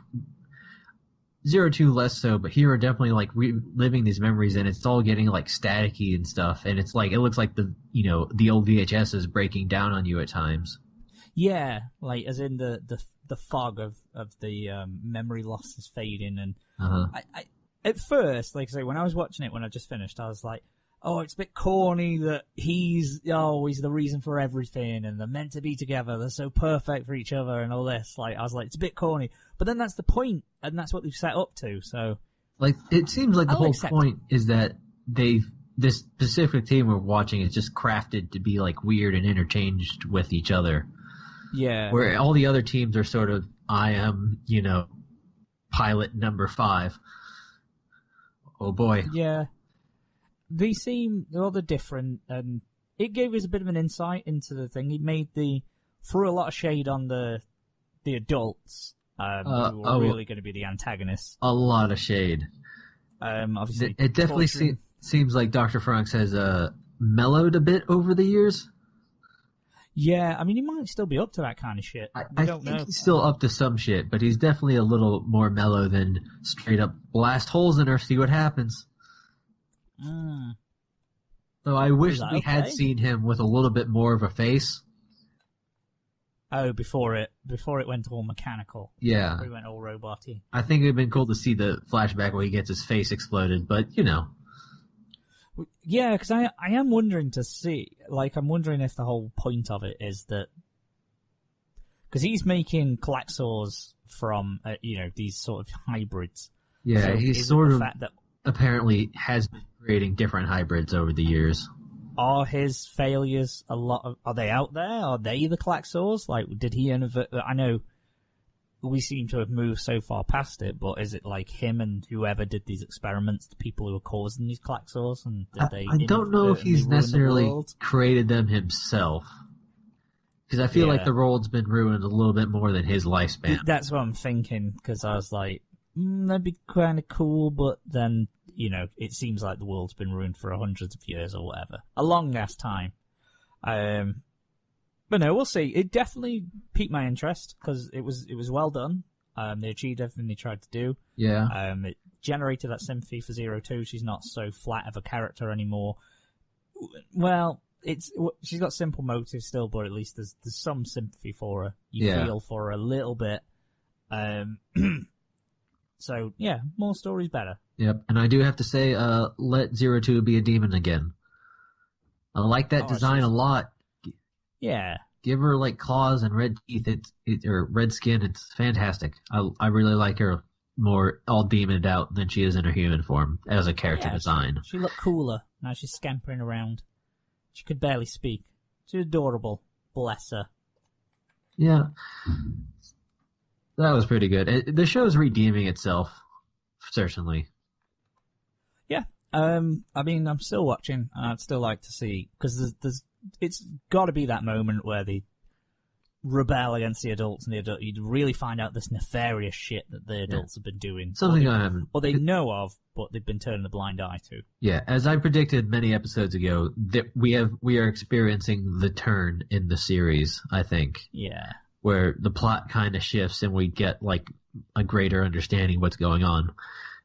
02 less so, but here are definitely like reliving these memories, and it's all getting like staticky and stuff, and it's like it looks like the old VHS is breaking down on you at times. Yeah, like as in the fog of the memory loss is fading, and I at first, like I say, when I was watching it, when I just finished, I was like, oh, it's a bit corny that he's the reason for everything, and they're meant to be together, they're so perfect for each other, and all this. Like, I was like, it's a bit corny. But then that's the point, and that's what they've set up to, so... Like, it seems like the whole point is that this specific team we're watching is just crafted to be, like, weird and interchanged with each other. Yeah. Where all the other teams are sort of, I am, pilot number 5. Oh boy. Yeah. They seem rather different, and it gave us a bit of an insight into the thing. It threw a lot of shade on the adults, who were really going to be the antagonists. A lot of shade. Obviously, it definitely seems like Dr. Franxx has mellowed a bit over the years. Yeah, I mean, he might still be up to that kind of shit. I don't know. He's still up to some shit, but he's definitely a little more mellow than straight up blast holes in her, see what happens. So I wish we had seen him with a little bit more of a face. Oh, before it went all mechanical. Yeah. Before it went all robot-y. I think it'd been cool to see the flashback where he gets his face exploded, but Yeah, because I am wondering to see, like, I'm wondering if the whole point of it is that, because he's making Klaxor's from, these sort of hybrids. Yeah, so he's apparently has been creating different hybrids over the years. Are his failures are they out there? Are they the Klaxors? Like, did he I know we seem to have moved so far past it, but is it like him and whoever did these experiments, the people who were causing these Klaxors? And I don't know if he's necessarily created them himself. Because I feel like the world's been ruined a little bit more than his lifespan. That's what I'm thinking, because I was like, that'd be kind of cool, but then, it seems like the world's been ruined for hundreds of years or whatever. A long-ass time. But no, we'll see. It definitely piqued my interest, because it was well done. They achieved everything they tried to do. Yeah. It generated that sympathy for Zero Two. She's not so flat of a character anymore. Well, she's got simple motives still, but at least there's some sympathy for her. You feel for her a little bit. So yeah, more stories better. Yep, and I do have to say, let 02 be a demon again. I like that design a lot. Yeah. Give her like claws and red teeth, or red skin. It's fantastic. I really like her more all demoned out than she is in her human form as a character design. She looked cooler. Now she's scampering around. She could barely speak. She's adorable. Bless her. Yeah. That was pretty good. The show's redeeming itself, certainly. Yeah. I mean, I'm still watching, and I'd still like to see, because it's got to be that moment where they rebel against the adults, and you'd really find out this nefarious shit that the adults have been doing. Something I haven't. Or they know of, but they've been turning a blind eye to. Yeah, as I predicted many episodes ago, that we are experiencing the turn in the series, I think. Yeah. Where the plot kind of shifts and we get like a greater understanding of what's going on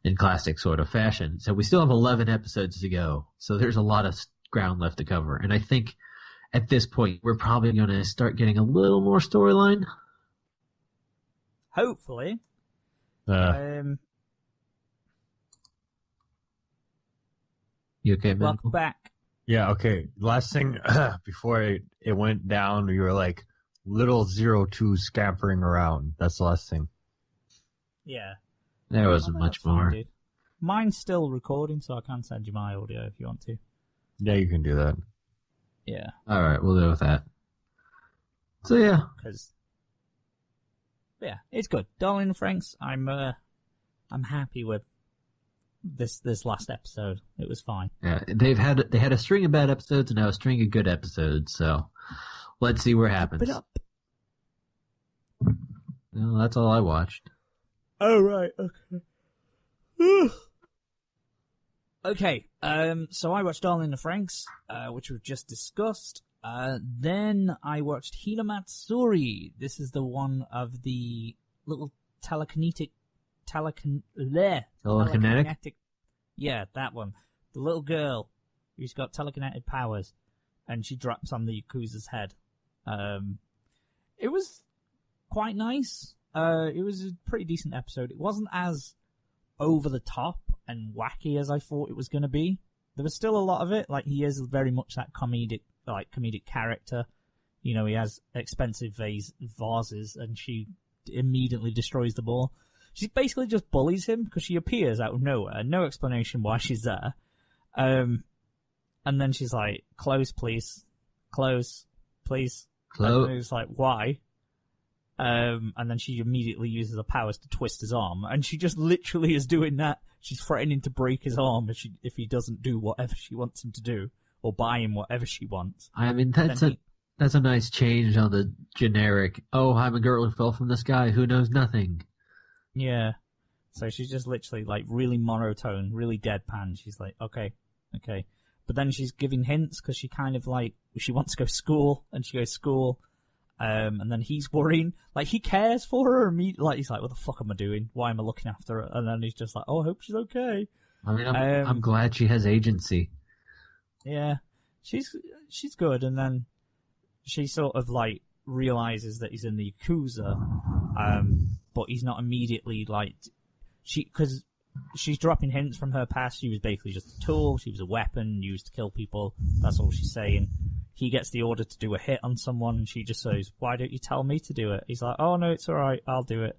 in classic sort of fashion. So we still have 11 episodes to go. So there's a lot of ground left to cover. And I think at this point, we're probably going to start getting a little more storyline. Hopefully. You okay, man? Welcome back. Yeah, okay. Last thing, before it went down, you were like, little 02 scampering around. That's the last thing. Yeah. There wasn't much more. Fine, mine's still recording, so I can send you my audio if you want to. Yeah, you can do that. Yeah. Alright, we'll go with that. So yeah. Yeah, it's good. Darling and Franks, I'm happy with this last episode. It was fine. Yeah, they had a string of bad episodes and now a string of good episodes, so let's see what happens. Keep it up. Well, that's all I watched. Oh, right, okay. Okay, so I watched Darling and Franks, which we've just discussed. Then I watched Hinamatsuri. This is the one of the little telekinetic. Yeah, that one. The little girl who's got telekinetic powers, and she drops on the Yakuza's head. It was quite nice. It was a pretty decent episode. It wasn't as over the top and wacky as I thought it was going to be. There was still a lot of it. Like, he is very much that comedic character. You know, he has expensive vases, and she immediately destroys them all. She basically just bullies him because she appears out of nowhere. No explanation why she's there. And then she's like, close, please. Close, please. Close. And he's like, why? And then she immediately uses her powers to twist his arm. And she just literally is doing that. She's threatening to break his arm if he doesn't do whatever she wants him to do. Or buy him whatever she wants. I mean, that's a nice change on the generic, oh, I'm a girl who fell from the sky who knows nothing. Yeah. So she's just literally like really monotone, really deadpan. She's like, okay. But then she's giving hints because she kind of like, she wants to go to school, and she goes to school. And then he's worrying, like he cares for her. Like he's like, what the fuck am I doing? Why am I looking after her? And then he's just like, oh, I hope she's okay. I mean, I'm glad she has agency. Yeah. She's good. And then she sort of like realizes that he's in the Yakuza. But he's not immediately like, because she's dropping hints from her past. She was basically just a tool. She was a weapon used to kill people. That's all she's saying. He gets the order to do a hit on someone, and she just says, why don't you tell me to do it? He's like, oh no, it's alright, I'll do it.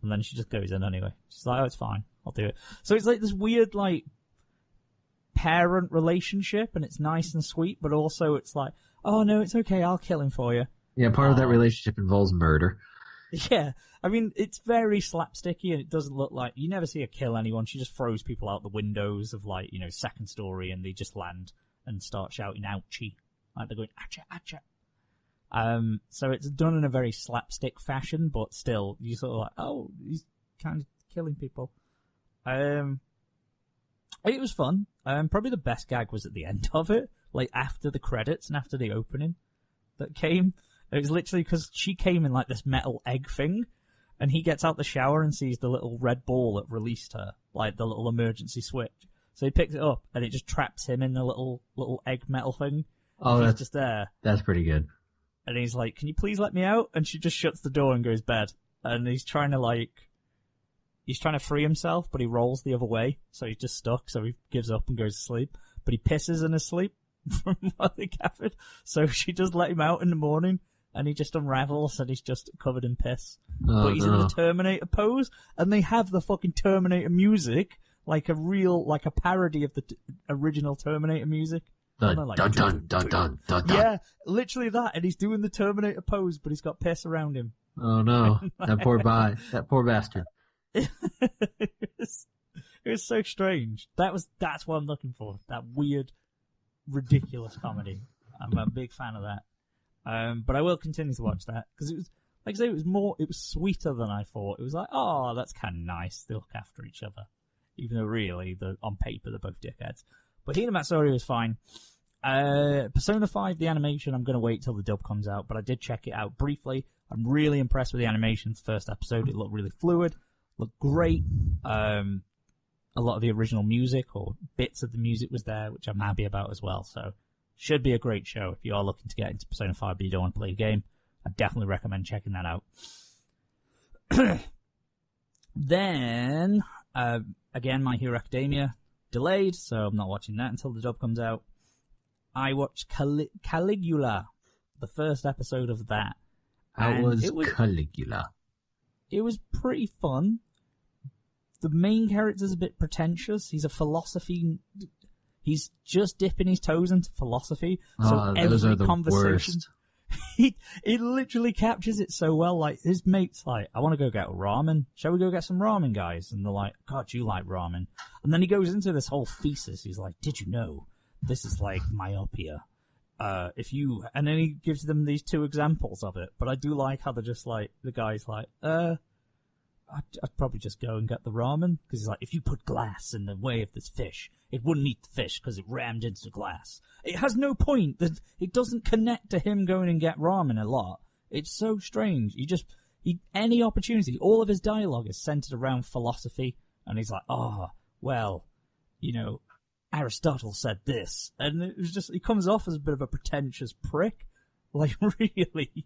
And then she just goes in anyway. She's like, oh, it's fine. I'll do it. So it's like this weird, like, parent relationship, and it's nice and sweet, but also it's like, oh, no, it's okay. I'll kill him for you. Yeah, part of that relationship involves murder. Yeah. I mean, it's very slapsticky, and it doesn't look like... You never see her kill anyone. She just throws people out the windows of, like, you know, second story, and they just land and start shouting, ouchie. Like, they're going, acha, acha. So it's done in a very slapstick fashion, but still, you sort of like, oh, he's kind of killing people. It was fun. Probably the best gag was at the end of it, like, after the credits and after the opening that came. It was literally because she came in, like, this metal egg thing, and he gets out the shower and sees the little red ball that released her, like the little emergency switch. So he picks it up, and it just traps him in the little egg metal thing. Oh, he's just there. That's pretty good. And he's like, can you please let me out? And she just shuts the door and goes bed. And he's trying to free himself, but he rolls the other way. So he's just stuck, so he gives up and goes to sleep. But he pisses in his sleep from what they gathered. So she does let him out in the morning. And he just unravels, and he's just covered in piss. But he's in the Terminator pose, and they have the fucking Terminator music, like a parody of the original Terminator music. Dun, like, dun, dun, dun, dun, dun, dun. Yeah, literally that, and he's doing the Terminator pose, but he's got piss around him. Oh no, that poor bastard. It was so strange. That's what I'm looking for. That weird, ridiculous comedy. I'm a big fan of that. But I will continue to watch that, because it was, like I say, it was sweeter than I thought. It was like, oh, that's kind of nice. They look after each other. Even though really, on paper, they're both dickheads. But Hinamatsuri was fine. Persona 5, the animation, I'm going to wait till the dub comes out, but I did check it out briefly. I'm really impressed with the animation for the first episode. It looked really fluid, looked great. A lot of the original music, or bits of the music was there, which I'm happy about as well, so... Should be a great show if you are looking to get into Persona 5 but you don't want to play a game. I definitely recommend checking that out. Then, again, My Hero Academia delayed, so I'm not watching that until the dub comes out. I watched Caligula, the first episode of that. How was Caligula? It was pretty fun. The main character's a bit pretentious. He's a philosophy... He's just dipping his toes into philosophy. So every conversation, he literally captures it so well. Like, his mate's like, I want to go get ramen. Shall we go get some ramen, guys? And they're like, God, you like ramen. And then he goes into this whole thesis. He's like, did you know this is like myopia? And then he gives them these two examples of it. But I do like how they're just like, the guy's like, I'd probably just go and get the ramen. Because he's like, if you put glass in the way of this fish, it wouldn't eat the fish because it rammed into the glass. It has no point. That it doesn't connect to him going and get ramen a lot. It's so strange. Any opportunity, all of his dialogue is centered around philosophy. And he's like, well, you know, Aristotle said this. And it was just, he comes off as a bit of a pretentious prick. Like, really.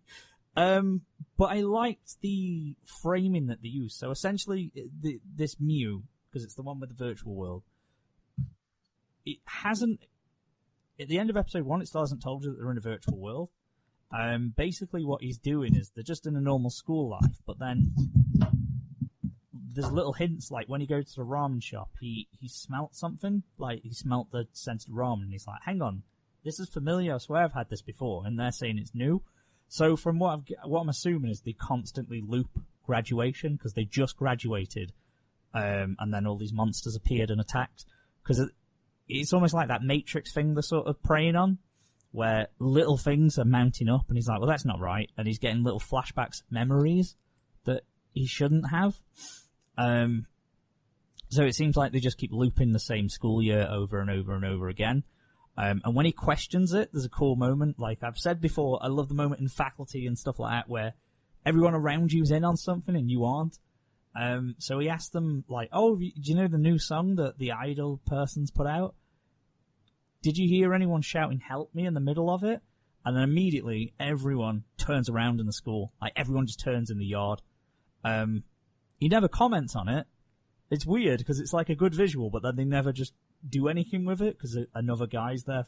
But I liked the framing that they used. So essentially, this Mew, because it's the one with the virtual world, it hasn't, at the end of episode 1, it still hasn't told you that they're in a virtual world. Basically what he's doing is they're just in a normal school life, but then there's little hints, like when he goes to the ramen shop, he smelt something, like he smelt the scented ramen, and he's like, hang on, this is familiar, I swear I've had this before, and they're saying it's new. So from what I'm assuming is they constantly loop graduation, because they just graduated, and then all these monsters appeared and attacked, because it's almost like that Matrix thing they're sort of preying on, where little things are mounting up, and he's like, well, that's not right, and he's getting little flashbacks, memories that he shouldn't have. So it seems like they just keep looping the same school year over and over and over again. And when he questions it, there's a cool moment. Like I've said before, I love the moment in faculty and stuff like that where everyone around you's in on something and you aren't. So he asked them, like, oh, do you know the new song that the Idol person's put out? Did you hear anyone shouting, help me, in the middle of it? And then immediately everyone turns around in the school. Like everyone just turns in the yard. He never comments on it. It's weird because it's like a good visual, but then they never just do anything with it because another guy's there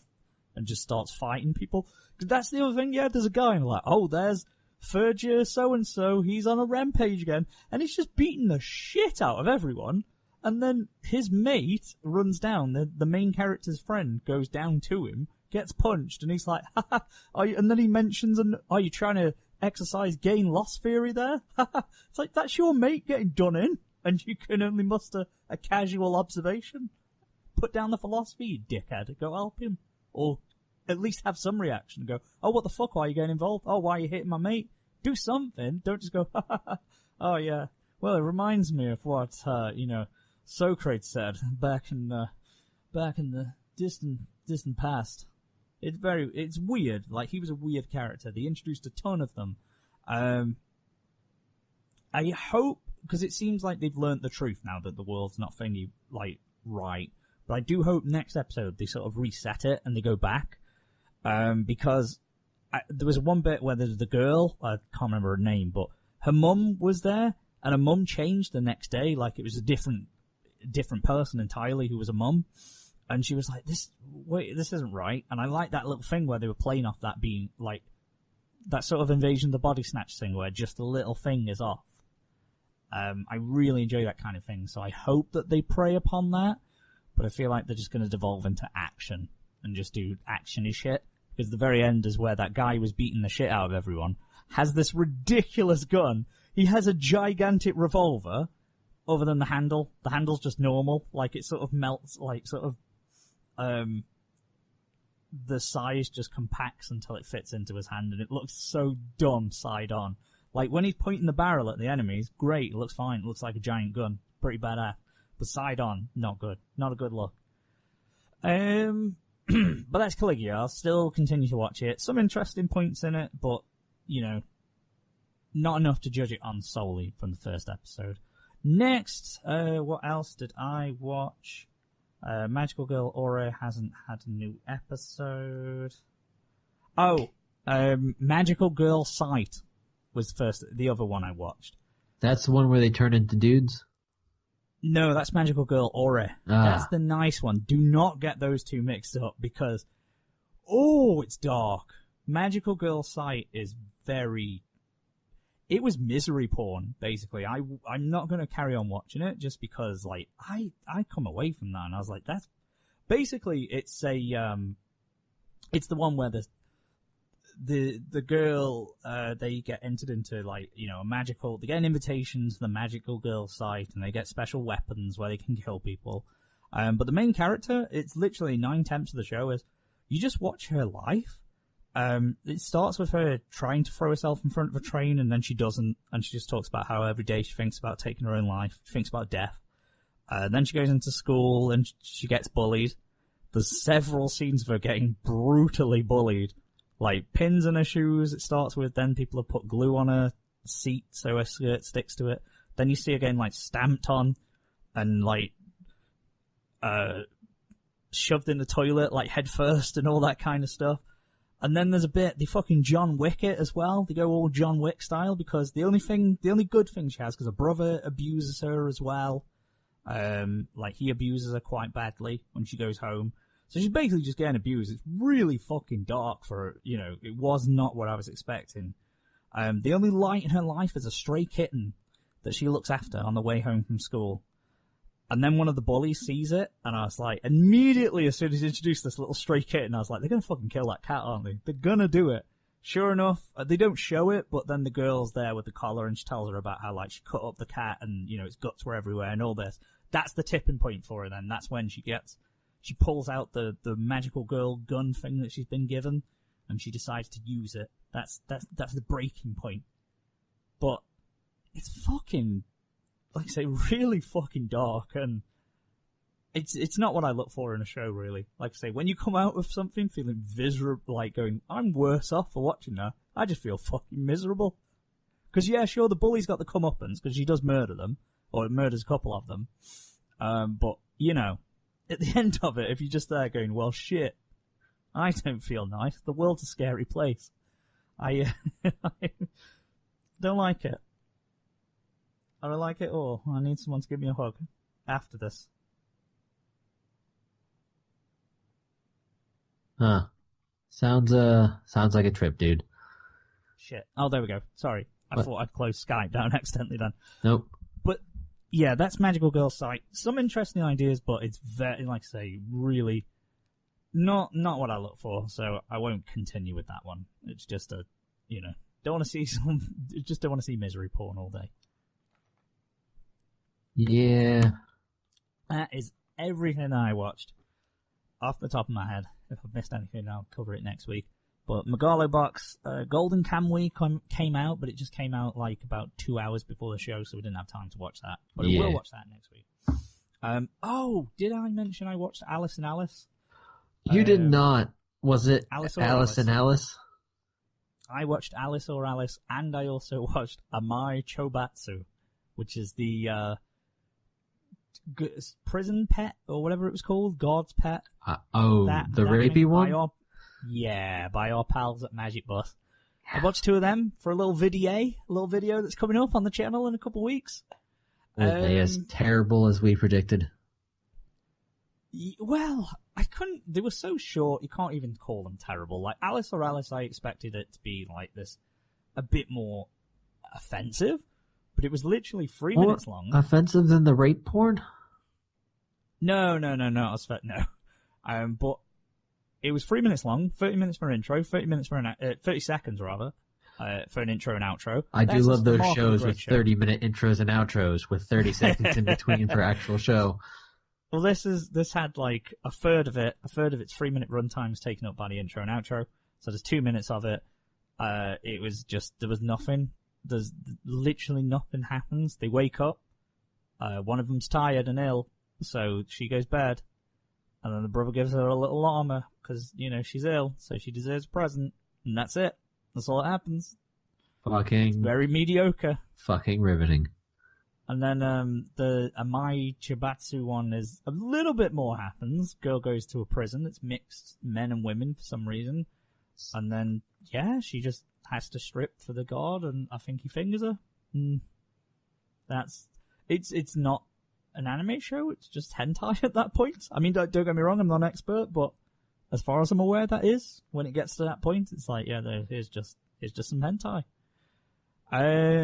and just starts fighting people. Because that's the other thing, yeah, there's a guy and like, oh, there's third year so-and-so, he's on a rampage again, and he's just beating the shit out of everyone. And then his mate runs down, the main character's friend goes down to him, gets punched, and he's like, ha and then he mentions, are you trying to exercise gain-loss theory there? It's like, that's your mate getting done in, and you can only muster a casual observation. Put down the philosophy, you dickhead. Go help him. Or at least have some reaction. Go, oh, what the fuck, why are you getting involved? Oh, why are you hitting my mate? Do something. Don't just go, oh yeah. Well, it reminds me of what, Socrates said back in the distant past. It's weird. Like, he was a weird character. They introduced a ton of them. I hope, because it seems like they've learnt the truth now that the world's not thingy, like, right. But I do hope next episode they sort of reset it and they go back. Because there was one bit where there's the girl, I can't remember her name, but her mum was there, and her mum changed the next day, like it was a different person entirely who was a mum. And she was like, this isn't right. And I like that little thing where they were playing off that being, like, that sort of Invasion of the Body Snatch thing where just a little thing is off. I really enjoy that kind of thing, so I hope that they prey upon that, but I feel like they're just going to devolve into action and just do action-y shit, because the very end is where that guy was beating the shit out of everyone, has this ridiculous gun, he has a gigantic revolver, other than the handle. The handle's just normal, like it sort of melts, like sort of, the size just compacts until it fits into his hand, and it looks so dumb side on. Like, when he's pointing the barrel at the enemies, great, it looks fine, it looks like a giant gun, pretty badass. But side on, not good. Not a good look. But that's Caligula. I'll still continue to watch it. Some interesting points in it, but, not enough to judge it on solely from the first episode. Next, what else did I watch? Magical Girl Aura hasn't had a new episode. Oh, Magical Girl Sight was the other one I watched. That's the one where they turn into dudes? No, that's Magical Girl Aura. That's the nice one. Do not get those two mixed up because, it's dark. Magical Girl Sight is it was misery porn, basically. I'm not going to carry on watching it just because, like, I come away from that and I was like, that's, basically it's it's the one where the girl, they get entered into, like, they get an invitation to the Magical Girl site, and they get special weapons where they can kill people. But the main character, it's literally 9/10 of the show is, you just watch her life. It starts with her trying to throw herself in front of a train, and then she doesn't, and she just talks about how every day she thinks about taking her own life, she thinks about death. Then she goes into school, and she gets bullied. There's several scenes of her getting brutally bullied. Like, pins in her shoes, it starts with, then people have put glue on her seat so her skirt sticks to it. Then you see her getting, like, stamped on and, like, shoved in the toilet, like, head first and all that kind of stuff. And then there's a bit, they fucking John Wick it as well. They go all John Wick style because the only good thing she has, because her brother abuses her as well. Like, he abuses her quite badly when she goes home. So she's basically just getting abused. It's really fucking dark for her, it was not what I was expecting. The only light in her life is a stray kitten that she looks after on the way home from school. And then one of the bullies sees it, and I was like, immediately as soon as he introduced this little stray kitten, I was like, they're gonna fucking kill that cat, aren't they? They're gonna do it. Sure enough, they don't show it, but then the girl's there with the collar, and she tells her about how, like, she cut up the cat, and, its guts were everywhere, and all this. That's the tipping point for her then. That's when she pulls out the magical girl gun thing that she's been given, and she decides to use it. That's the breaking point. But it's fucking, like I say, really fucking dark, and it's not what I look for in a show, really. Like I say, when you come out of something feeling miserable, like going, I'm worse off for watching that, I just feel fucking miserable. Because, yeah, sure, the bully's got the comeuppance, because she does murder them, or murders a couple of them. But, at the end of it, if you're just there going, well, shit, I don't feel nice. The world's a scary place. I don't like it. I don't like it at all. I need someone to give me a hug after this. Huh. Sounds like a trip, dude. Shit. Oh, there we go. Sorry. I thought I'd closed Skype down accidentally then. Nope. But, yeah, that's Magical Girl site. Some interesting ideas, but it's very, like I say, really not what I look for, so I won't continue with that one. It's just don't want to see don't want to see misery porn all day. Yeah. That is everything I watched. Off the top of my head. If I've missed anything, I'll cover it next week. But Megalobox, Golden Kamuy came out, but it just came out like about 2 hours before the show, so we didn't have time to watch that. But I will watch that next week. Did I mention I watched Alice and Alice? You did not. Was it Alice and Alice? I watched Alice or Alice, and I also watched Amai Chobatsu, which is the prison pet, or whatever it was called, God's pet. The rapey one? By our pals at Magic Bus. I watched 2 of them for a little video that's coming up on the channel in a couple of weeks. Are they as terrible as we predicted? Well, I couldn't. They were so short, you can't even call them terrible. Like Alice or Alice, I expected it to be like this, a bit more offensive, but it was literally 3 minutes long. Offensive than the rape porn? No. But it was 3 minutes long, 30 minutes for an intro, 30 seconds rather, for an intro and outro. I do love those shows with 30-minute intros and outros with 30 seconds in between for actual show. Well, this had like a third of its 3-minute runtime is taken up by the intro and outro. So there's 2 minutes of it. It was just, there was nothing. There's literally nothing happens. They wake up. One of them's tired and ill, so she goes bed. And then the brother gives her a little armor, because, she's ill, so she deserves a present. And that's it. That's all that happens. It's very mediocre. Fucking riveting. And then the Amai Chibatsu one is a little bit more happens. Girl goes to a prison. It's mixed men and women for some reason. And then, she just has to strip for the god, and I think he fingers her. It's not an anime show, it's just hentai at that point. I mean, don't get me wrong, I'm not an expert, but as far as I'm aware, that is. When it gets to that point, it's like, here's just some hentai.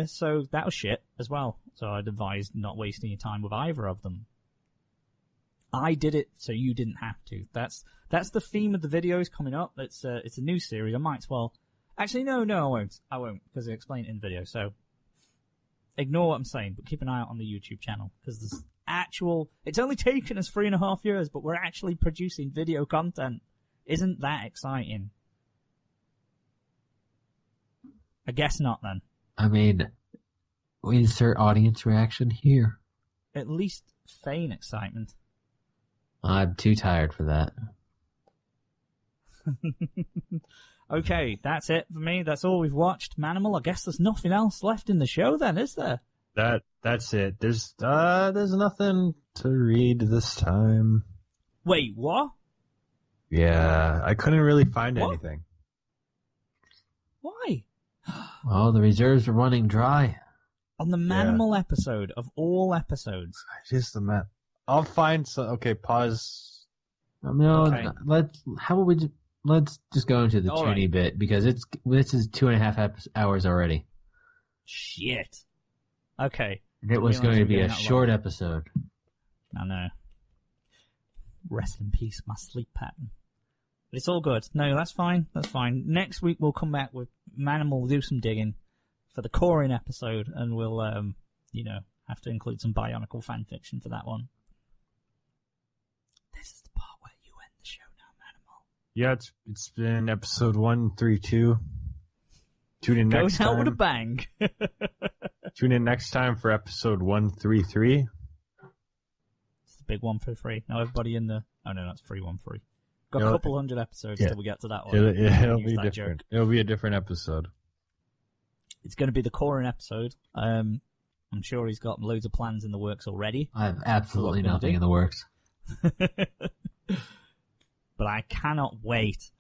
So that was shit as well. So I'd advise not wasting your time with either of them. I did it so you didn't have to. That's the theme of the videos coming up. It's a new series. I might as well. Actually, no, I won't, because I explain it in the video. So ignore what I'm saying, but keep an eye out on the YouTube channel, because there's it's only taken us 3.5 years, but we're actually producing video content. Isn't that exciting? I guess not then. I mean, we insert audience reaction here. At least feign excitement. I'm too tired for that. Okay, that's it for me. That's all we've watched. Manimal, I guess there's nothing else left in the show then, is there? That's it. There's nothing to read this time. Wait, what? Yeah, I couldn't really find anything. Why? Well, the reserves are running dry. On the Manimal episode of all episodes. Just the map. I'll find some. Okay, pause. No, okay. Let's just go into the Toonie bit, because this is 2.5 hours already. Shit. Okay. And it was going to be a short episode. I know. Rest in peace, my sleep pattern. But it's all good. No, that's fine. That's fine. Next week we'll come back with Manimal, we'll do some digging for the Coryn episode, and we'll, have to include some Bionicle fanfiction for that one. This is the part where you end the show now, Manimal. Yeah, it's been episode 132. Tune in next time. Going out with a bang. Tune in next time for episode 133. It's the big 133. Now everybody in the... Oh no, that's 313. Got a couple hundred episodes till we get to that one. It'll be different. It'll be a different episode. It's going to be the Coryn episode. I'm sure he's got loads of plans in the works already. I have absolutely nothing in the works. But I cannot wait.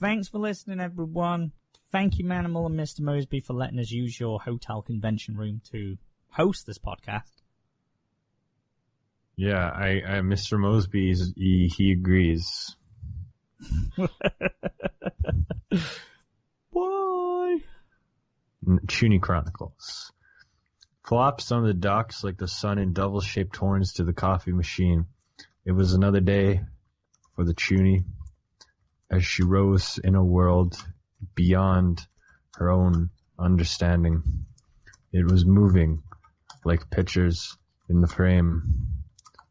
Thanks for listening, everyone. Thank you, Manimal and Mr. Mosby, for letting us use your hotel convention room to host this podcast. Yeah, Mr. Mosby, he agrees. Bye. Chuny Chronicles. Flops on the docks like the sun in double-shaped horns to the coffee machine. It was another day for the Chuny as she rose in a world beyond her own understanding. It was moving like pictures in the frame,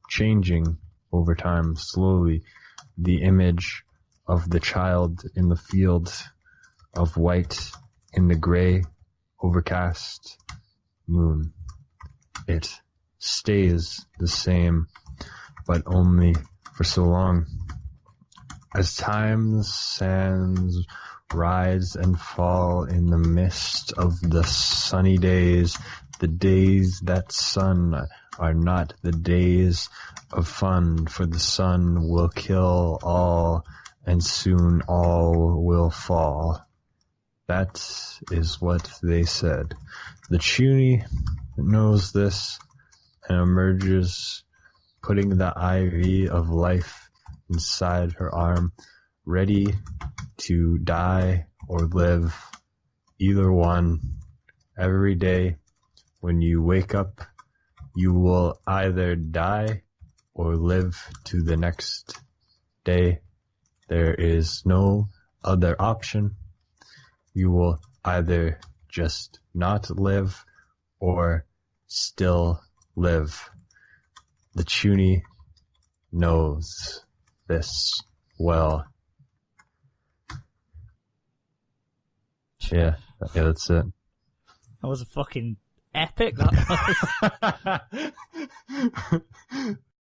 changing over time slowly, the image of the child in the field of white in the gray, overcast moon. It stays the same, but only for so long. As time's sands rise and fall in the mist of the sunny days, the days that sun are not the days of fun, for the sun will kill all, and soon all will fall. That is what they said. The Chuny knows this and emerges, putting the IV of life inside her arm, ready to die or live, either one. Every day when you wake up, you will either die or live to the next day. There is no other option. You will either just not live or still live. The Chuny knows this well. Yeah, that's it. That was a fucking epic, that was.